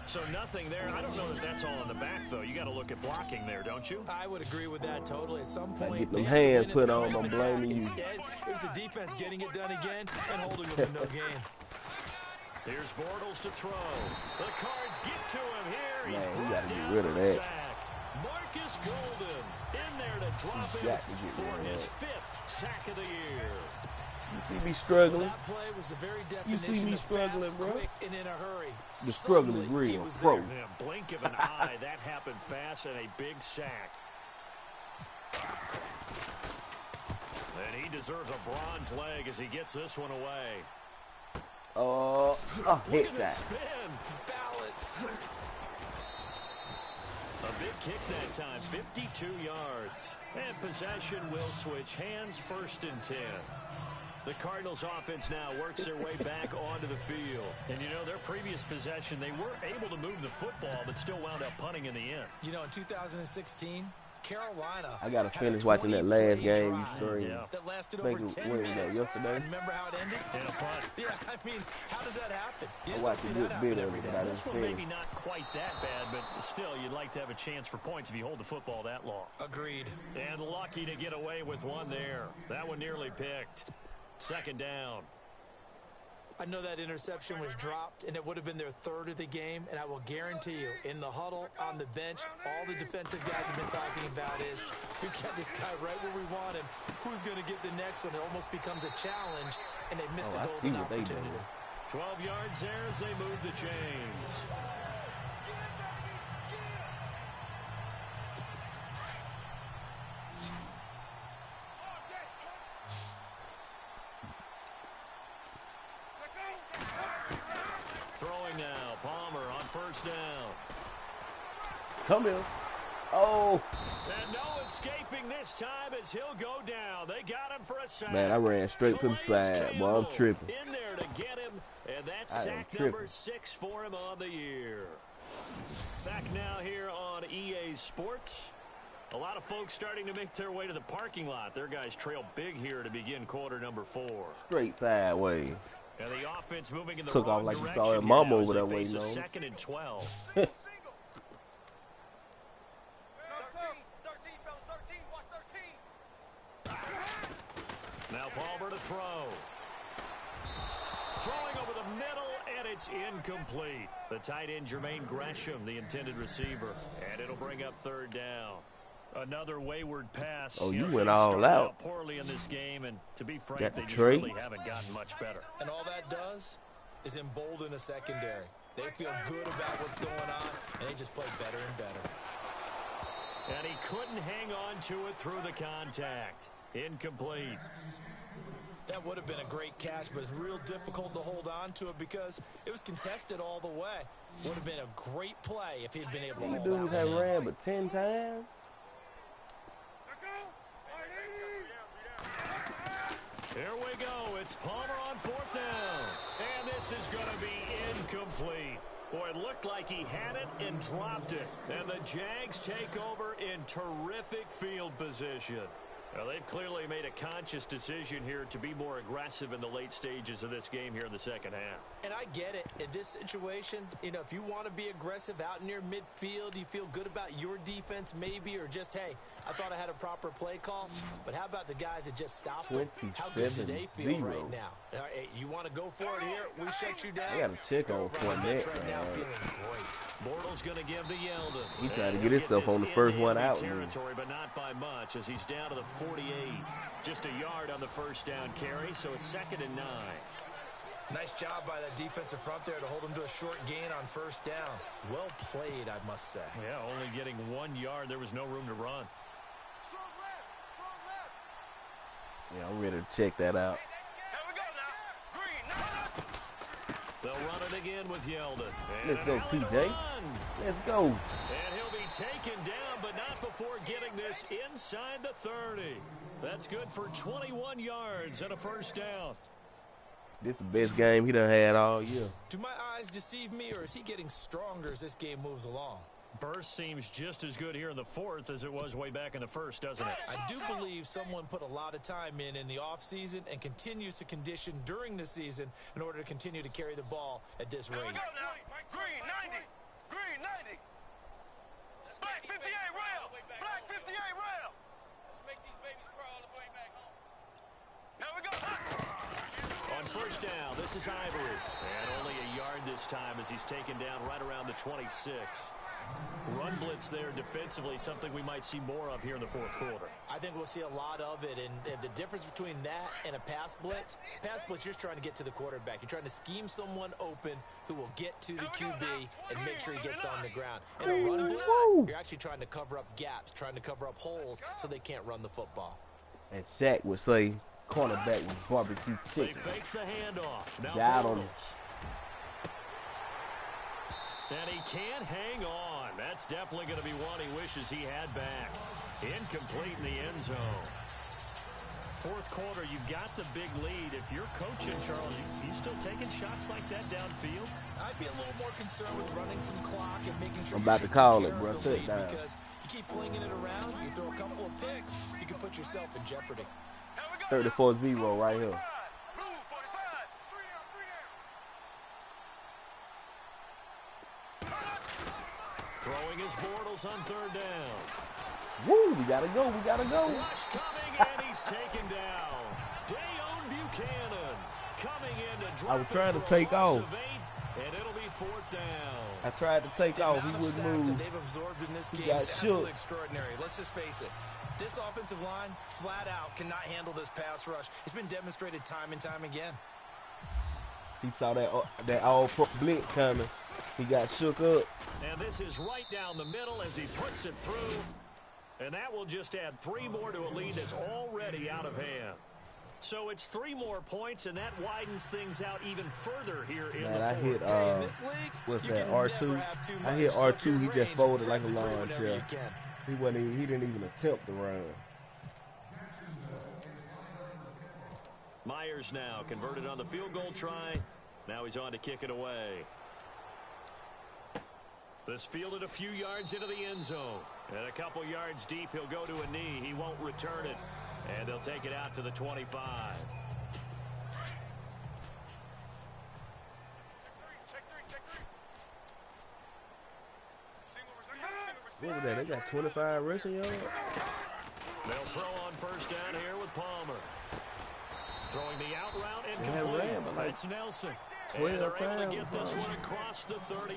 So nothing there. I don't know that that's all in the back, though. You got to look at blocking there, don't you? I would agree with that totally. At some point, get they them have to hands win put at the on, point I'm of attack. blaming you. Instead, it was the defense getting it done again and holding them to no gain. Here's Bortles to throw. The Cards get to him here. He's Man, you brought gotta get down rid of for a that. sack. Marcus Golden in there to drop You him got to get for rid of his that. 5th sack of the year. You see me struggling? That play was the very You see definition me of struggling, fast, bro? quick, and in a hurry. The struggle is Suddenly, he real, was pro. there. In a blink of an eye, that happened fast and a big sack. And he deserves a bronze leg as he gets this one away. Hit Look at the shot. spin. Balance. A big kick that time, 52 yards. And possession will switch hands, 1st and 10. The Cardinals offense now works their way back onto the field. And you know, their previous possession, they were able to move the football, but still wound up punting in the end. You know, in 2016, Carolina. I got to had a finish watching that last 20-play game you drive streamed. Yeah. that lasted I think over it 10 was minutes. yesterday. And remember how it ended? And a punt. Yeah, I mean, how does that happen? You I just don't watched see a that good happen bit of every it, day. but I This didn't one finish. maybe not quite that bad, but still, you'd like to have a chance for points if you hold the football that long. Agreed. And lucky to get away with one there. That one nearly picked. 2nd down. I know that interception was dropped, and it would have been their 3rd of the game, and I will guarantee you, in the huddle, on the bench, all the defensive guys have been talking about is, we've got this guy right where we want him. Who's going to get the next one? It almost becomes a challenge, and they missed a I see golden what they opportunity. doing. 12 yards there as they move the chains. Throwing now, Palmer on 1st down. Come here. Oh. And no escaping this time as he'll go down. They got him for a sack. Man, I ran straight to the Calais side. Boy, I'm Campbell tripping. in there to get him, and that's I am sack tripping. number 6 for him on the year. Back now here on EA Sports. A lot of folks starting to make their way to the parking lot. Their guys trail big here to begin quarter number 4. Straight sideways. And the offense moving in the Took wrong off like you direction saw her here mama now over as there they face waiting a on. 2nd and 12. 13, 13, fellas, 13, watch 13. Now Palmer to throw. Throwing over the middle, and it's incomplete. The tight end, Jermaine Gresham, the intended receiver. And it'll bring up third down. Another wayward pass. Oh, you went all out. Poorly in this game, and to be frank, they just trade. really haven't gotten much better. And all that does is embolden a secondary. They feel good about what's going on, and they just play better and better. And he couldn't hang on to it through the contact. Incomplete. That would have been a great catch, but it's real difficult to hold on to it because it was contested all the way. Would have been a great play if he'd been able to hold on. Dudes have ran but 10 times. Here we go. It's Palmer on fourth down. And this is going to be incomplete. Boy, it looked like he had it and dropped it. And the Jags take over in terrific field position. Well, they've clearly made a conscious decision here to be more aggressive in the late stages of this game here in the second half. And I get it. In this situation, you know, if you want to be aggressive out near midfield, you feel good about your defense maybe, or just, hey, I thought I had a proper play call. But how about the guys that just stopped them? How good do they feel right now? Hey, you want to go for it here? We shut you down. I got to check on Fournette. Right now, feeling great. Bortles going to give to Yeldon. He tried to get himself on the first one out. Territory, but not by much, as he's down to the 48. Just a yard on the first down carry, so it's 2nd and 9. Nice job by that defensive front there to hold him to a short gain on first down. Well played, I must say. Yeah, only getting 1 yard. There was no room to run. Yeah, I'm ready to check that out. They'll run it again with Yeldon. Let's go, PJ. Let's go. And he'll be taken down, but not before getting this inside the 30. That's good for 21 yards and a first down. This is the best game he done had all year. Do my eyes deceive me, or is he getting stronger as this game moves along? Burst seems just as good here in the fourth as it was way back in the first, doesn't it? I do believe someone put a lot of time in the offseason and continues to condition during the season in order to continue to carry the ball at this rate. Here we go now. Green 90. Green 90. Black 58 rail. Black 58 rail. Let's make these babies crawl the way back home. Here we go. On first down, this is Ivory. And only a yard this time as he's taken down right around the 26. Run blitz there defensively, something we might see more of here in the fourth quarter. I think we'll see a lot of it, and the difference between that and a pass blitz, you're just trying to get to the quarterback. You're trying to scheme someone open who will get to the QB and make sure he gets on the ground. In a run blitz, you're actually trying to cover up gaps, trying to cover up holes so they can't run the football. And Shaq would say, cornerback with barbecue chicken. They fake the handoff. Now Got him. And he can't hang on. That's definitely going to be one he wishes he had back. Incomplete in the end zone. Fourth quarter, you've got the big lead. If you're coaching, Charles, you still taking shots like that downfield? I'd be a little more concerned with running some clock and making sure I'm about to call it, bro. Sit down. Because you keep flinging it around, you throw a couple of picks, you can put yourself in jeopardy. 34-0 right here. Throwing his Bortles on third down. Woo, we gotta go, we gotta go. Rush coming, and he's taken down. Dayon Buchanan coming in to drop. I was trying to take off. And it'll be fourth down. I tried to take off, he wouldn't move. They've absorbed in this game got is absolutely shook. extraordinary. Let's just face it. This offensive line, flat out, cannot handle this pass rush. It's been demonstrated time and time again. He saw that all-pro blitz coming. He got shook up. And this is right down the middle as he puts it through. And that will just add 3 more to a lead that's already out of hand. So it's 3 more points, and that widens things out even further here in the I fourth. hit, what's that, R2? I hit R2, he just folded like a lawn chair. He didn't even attempt to run. Myers now converted on the field goal try. Now he's on to kick it away. This fielded a few yards into the end zone. And a couple yards deep, he'll go to a knee. He won't return it. And they'll take it out to the 25. What was that? They got 25 rushing yards? They'll throw on first down here with Palmer. Throwing the out route and complete. It's Nelson. And they're able to get this one across the 35.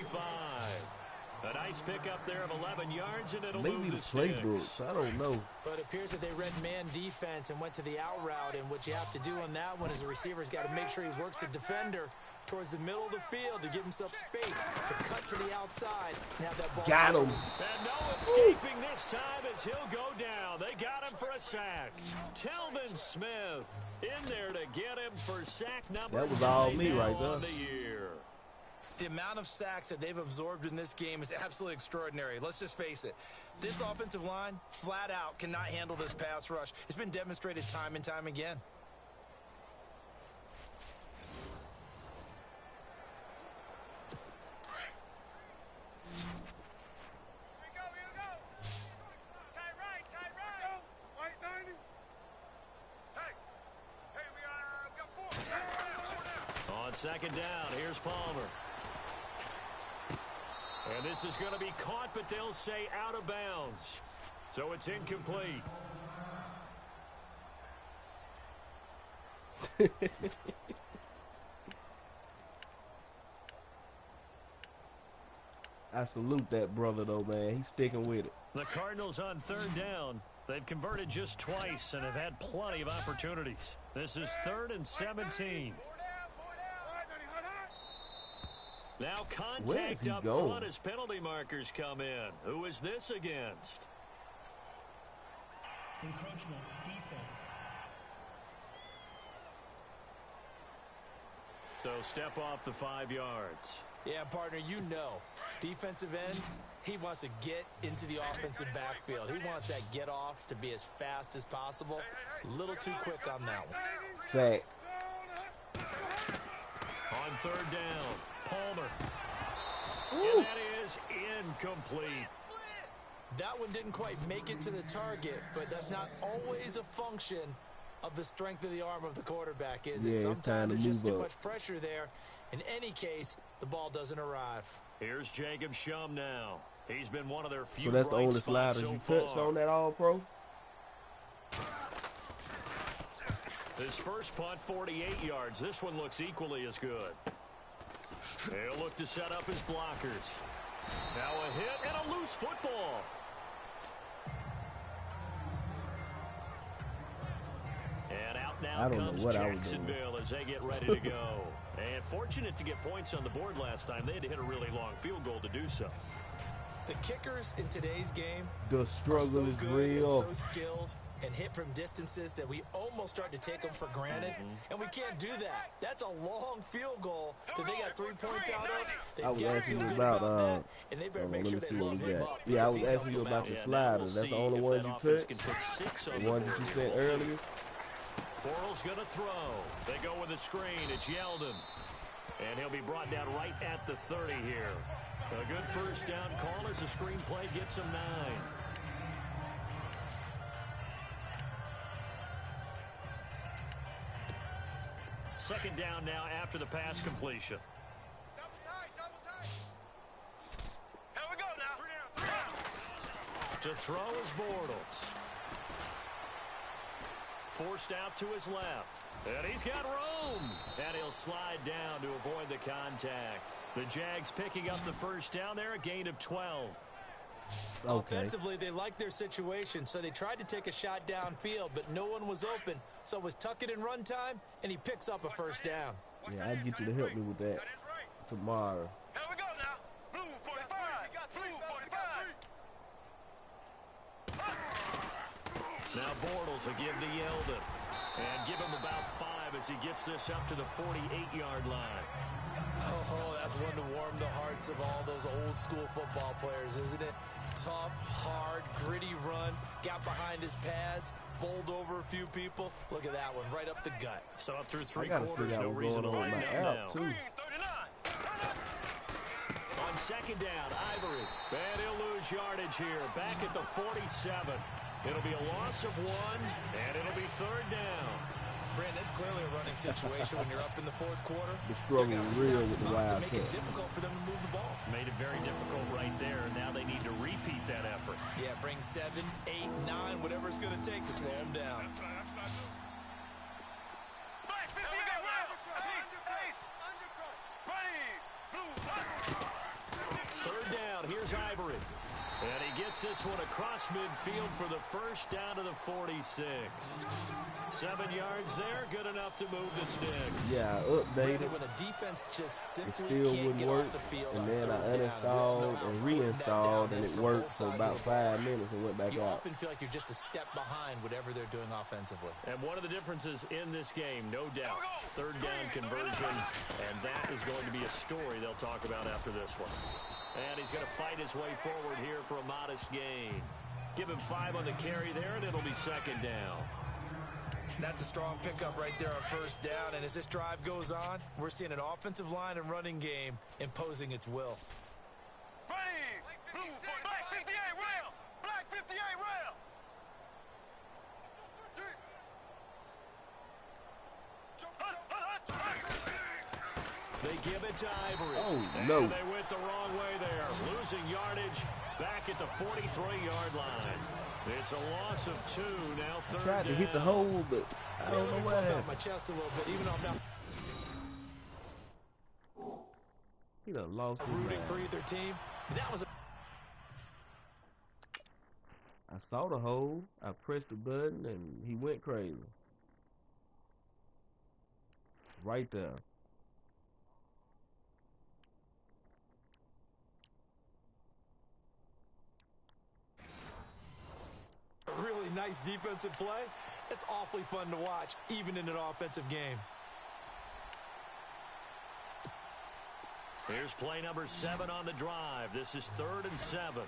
A nice pickup there of 11 yards, and it'll move the sticks. I don't know. But it appears that they read man defense and went to the out route, and what you have to do on that one is the receiver's got to make sure he works the defender towards the middle of the field to give himself space to cut to the outside and have that ball. Got him. And no escaping this time as he'll go down. They got him for a sack. Telvin Smith in there to get him for sack number 9. That was all me right there. On the year. The amount of sacks that they've absorbed in this game is absolutely extraordinary. Let's just face it. This offensive line, flat out, cannot handle this pass rush. It's been demonstrated time and time again. On second down, here's Palmer. And this is going to be caught, but they'll say out of bounds. So it's incomplete. I salute that brother, though, man. He's sticking with it. The Cardinals on third down. They've converted just twice and have had plenty of opportunities. This is 3rd and 17. Now contact up front as penalty markers come in. Who is this against? Encroachment, defense. So step off the 5 yards. Yeah, partner, you know, defensive end, he wants to get into the offensive backfield. He wants that get off to be as fast as possible. A little too quick on that one. Sack. On third down, Palmer. And that is incomplete. That one didn't quite make it to the target, but that's not always a function of the strength of the arm of the quarterback, is it? Sometimes there's just too much pressure there. In any case, the ball doesn't arrive. Here's Jacob Shum now. He's been one of their few. So that's the only sliders you touched on that All-Pro? His first punt, 48 yards. This one looks equally as good. He'll look to set up his blockers. Now a hit and a loose football. And out now comes Jacksonville as they get ready to go. And fortunate to get points on the board last time. They had to hit a really long field goal to do so. The kickers in today's game the struggle is real. And so skilled and hit from distances that we almost start to take them for granted. And we can't do that. That's a long field goal that they got 3 points out of. I was asking you about, and they better make sure they love him up. Yeah, I was asking you about your sliders. That's the only one you took? The one that you said earlier? Bortles going to throw. They go with a screen. It's Yeldon. And he'll be brought down right at the 30 here. A good first down call as the screenplay gets him 9. Second down now after the pass completion. Double tight. Here we go now. To throw is Bortles. Forced out to his left. And he's got room. And he'll slide down to avoid the contact. The Jags picking up the first down there, a gain of 12. Okay. Offensively, they liked their situation, so they tried to take a shot downfield, but no one was open. So it was tuck it in run time, and he picks up a first down. Yeah, I'll get you to help me with that tomorrow. Here we go now. Blue 45. Blue 45. Now Bortles will give to Yeldon. And give him about 5 as he gets this up to the 48-yard line. Oh, that's one to warm the hearts of all those old school football players, isn't it? Tough, hard, gritty run, got behind his pads, bowled over a few people. Look at that one, right up the gut. So up through 3 quarters, no reason to hold him down. On second down, Ivory. And he'll lose yardage here, back at the 47. It'll be a loss of 1, and it'll be third down. Brandon, it's clearly a running situation when you're up in the fourth quarter. The struggle is real with the wide make it difficult for them to move the ball. Made it very difficult right there. Now they need to repeat that effort. Yeah, bring 7, 8, 9, whatever it's going to take to slow them down. here's Ivory. And he gets this one across midfield for the first down to the 46. 7 yards there, good enough to move the sticks. Yeah, I updated. When a defense just It simply still can't wouldn't get work, off the field and on then I third down. uninstalled and reinstalled, and it worked for about 5 minutes and went back You out. often feel like you're just a step behind whatever they're doing offensively. And one of the differences in this game, no doubt, third down conversion, and that is going to be a story they'll talk about after this one. And he's going to fight his way forward here for a modest gain. Give him 5 on the carry there, and it'll be second down. That's a strong pickup right there on first down. And as this drive goes on, we're seeing an offensive line and running game imposing its will. Ready. Blue for Black 58 rail. Black 58 rail. They give it to Ivory. Oh, no. And they went the wrong way there. Losing yardage back at the 43-yard line. It's a loss of 2, now third Tried to down. hit the hole, but I don't know what happened. My chest a little bit, even though I'm not He done lost his rooting mind. for either team. That was a I saw the hole, I pressed the button, and he went crazy. Right there. really nice defensive play. It's awfully fun to watch, even in an offensive game. Here's play number 7 on the drive. This is 3rd and 7.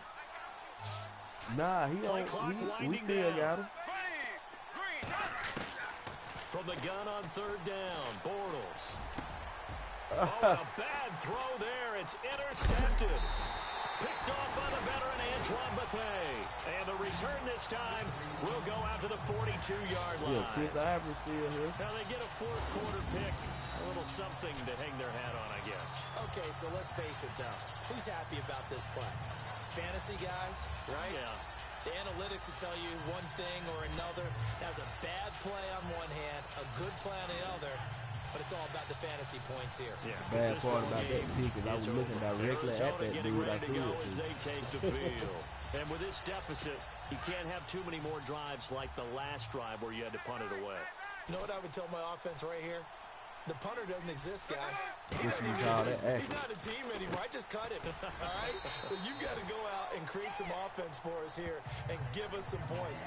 Nah, we still got him. From the gun on 3rd down, Bortles. Oh, a bad throw there. It's intercepted. Picked off by the veteran Antoine Bethea. And the return this time will go out to the 42-yard line. Yeah, Chris Ivory still here. Now they get a 4th quarter pick. A little something to hang their hat on, I guess. Okay, so let's face it, though. Who's happy about this play? Fantasy guys, right? Yeah. The analytics will tell you one thing or another. That's a bad play on one hand, a good play on the other, but it's all about the fantasy points here. Yeah, Bad part about that pick is I was looking directly at that dude I threw it as to. they take the field. And with this deficit, you can't have too many more drives like the last drive where you had to punt it away. You know what I would tell my offense right here? The punter doesn't exist, guys. What you call that? He's not a team anymore. I just cut him. All right? So you've got to go out and create some offense for us here and give us some points.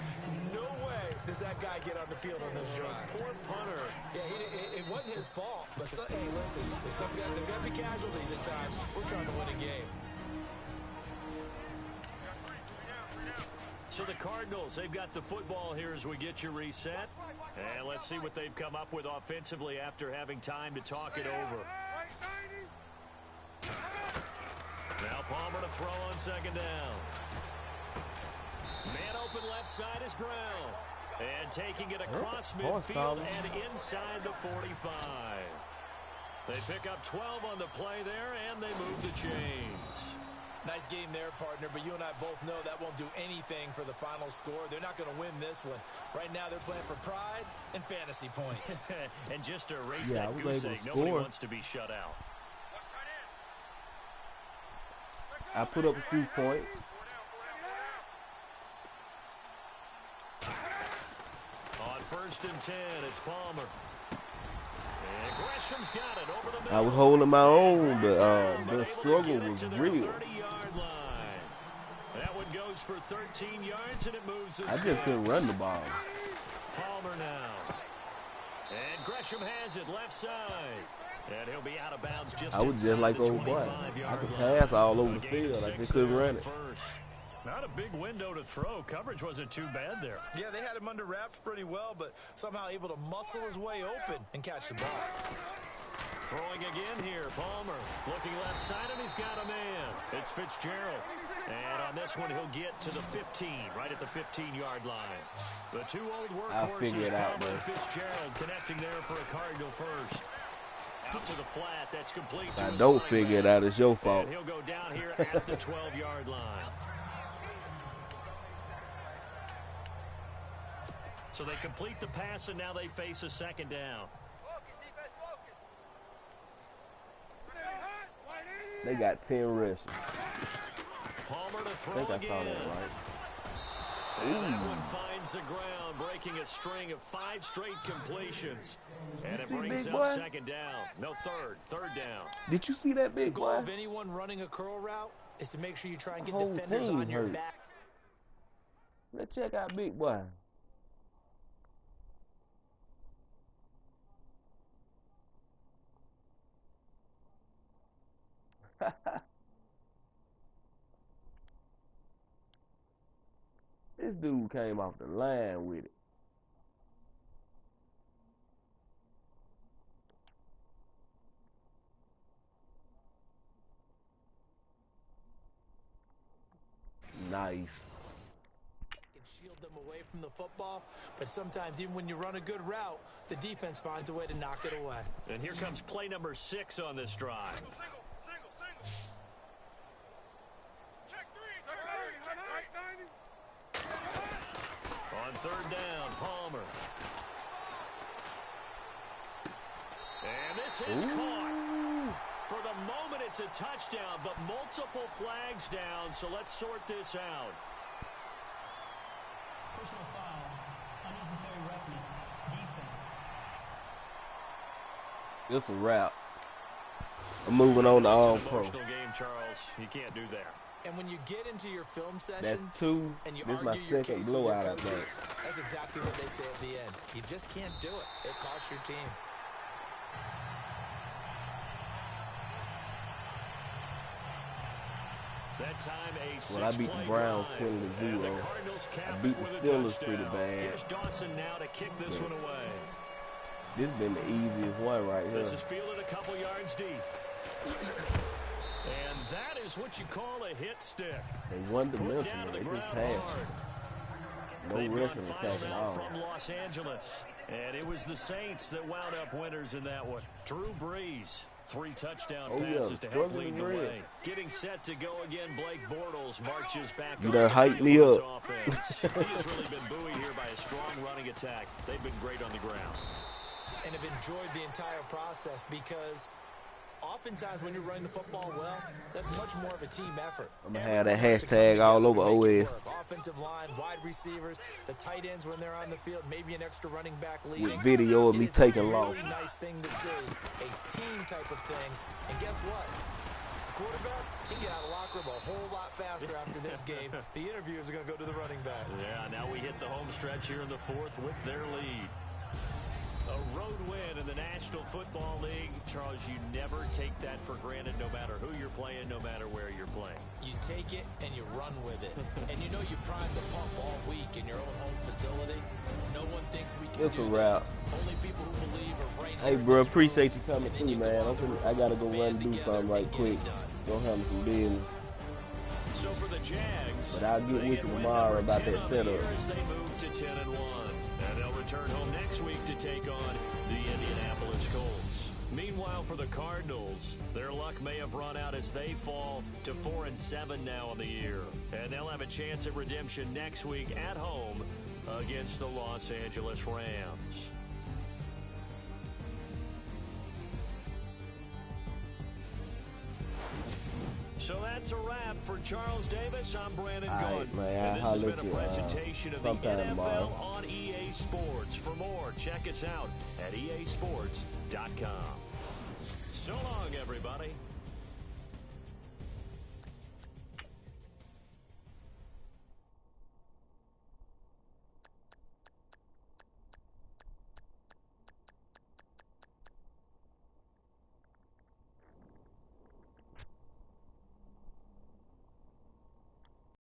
No way does that guy get on the field on this drive. Poor punter. Yeah, it wasn't his fault. But, hey, listen, there's got to be casualties at times. We're trying to win a game. So the Cardinals, they've got the football here as we get you reset. And let's see what they've come up with offensively after having time to talk it over. Now Palmer to throw on 2nd down. Man open left side is Brown. And taking it across midfield and inside the 45. They pick up 12 on the play there, and they move the chains. Nice game there, partner, but you and I both know that won't do anything for the final score. They're not going to win this one. Right now, they're playing for pride and fantasy points. And just to erase that goose egg, nobody wants to be shut out. I put up a few points. On 1st and 10, it's Palmer. And Gresham's got it over the middle. I was holding my own, but the struggle was real. That one goes for 13 yards, and it moves the I just couldn't run the ball. Palmer now. And Gresham has it left side. And he'll be out of bounds just I was just like old boy. I could pass all over the field. I just couldn't run it. Not a big window to throw. Coverage wasn't too bad there. Yeah, they had him under wraps pretty well, but somehow able to muscle his way open and catch the ball. Throwing again here, Palmer. Looking left side, and he's got a man. It's Fitzgerald. And on this one, he'll get to the 15, right at the 15-yard line. The two old workhorses, Palmer and Fitzgerald, connecting there for a Cardinal first. Out to the flat, that's complete. If I don't figure it out, it's your fault. And he'll go down here at the 12-yard line. So they complete the pass, and now they face a 2nd down. They got 10 rushes. Palmer to I throw think I again. saw that right. And that one finds the ground, breaking a string of 5 straight completions. And it brings up second down. No, third down. Did you see that The big goal boy? of anyone running a curl route is to make sure you try and get Whole defenders team on your hurt. back. Let's check out big boy. This dude came off the line with it. Nice. Can shield them away from the football, but sometimes even when you run a good route, the defense finds a way to knock it away. And here comes play number 6 on this drive. Single. Check 3. On third down, Palmer. And this is caught. For the moment, it's a touchdown, but multiple flags down, so let's sort this out. Personal foul. Unnecessary roughness. Defense. It's a wrap. I'm moving on to all It's an pro. emotional game, Charles. You can't do that. And when you get into your film sessions, That's 2. and you This is my argue your second case with your blowout, I think. coaches, that's exactly what they say at the end. You just can't do it. It costs your team. That time a Well, I beat the 6-play Browns drive. 20 to And 0. the Cardinals cap I beat it the with a Steelers pretty touchdown. bad. Here's Dawson now to kick this one away. This has been the easiest one right here. This is fielded a couple yards deep. And that is what you call a hit stick. They Put one-dimensional. down to the They just ground pass. hard. No They've rushing gone attack final at now all. from Los Angeles. And it was the Saints that wound up winners in that one. Drew Brees, 3 touchdown passes to help lead the way. Getting set to go again, Blake Bortles marches back You on done the hyped field me with his up. offense. He has really been buoyed here by a strong running attack. They've been great on the ground. And have enjoyed the entire process because oftentimes when you're running the football well, that's much more of a team effort. I'm going to have that Everyone has to come hashtag all together over to make it OS. work. Offensive line, wide receivers, the tight ends when they're on the field, maybe an extra running back leading. With video of It me is taking a loss. really nice thing to see, a team type of thing. And guess what? The quarterback, he can get out of the locker room a whole lot faster after this game. The interviews are going to go to the running back. Yeah, now we hit the home stretch here in the 4th with their lead. A road win in the National Football League. Charles, you never take that for granted no matter who you're playing, no matter where you're playing. You take it and you run with it. And you know you prime the pump all week in your own home facility. No one thinks we can It's do a wrap. this. Only people who believe are right Hey, here in bro, this appreciate room. you coming And then through, you go man. out there, I got to go band run and do together, something right and get quick. it done. Go handle some business. So for the Jags, But I'll get they with get you win tomorrow number about 10 that on the setup. year as they move to 10-1. And they'll return home next week to take on the Indianapolis Colts. Meanwhile, for the Cardinals, their luck may have run out as they fall to 4-7 now on the year. And they'll have a chance at redemption next week at home against the Los Angeles Rams. So that's a wrap for Charles Davis. I'm Brandon All Gunn. right, man. And this I'll has let been a you, presentation of the sometime NFL tomorrow. on EA Sports. For more, check us out at easports.com. So long, everybody.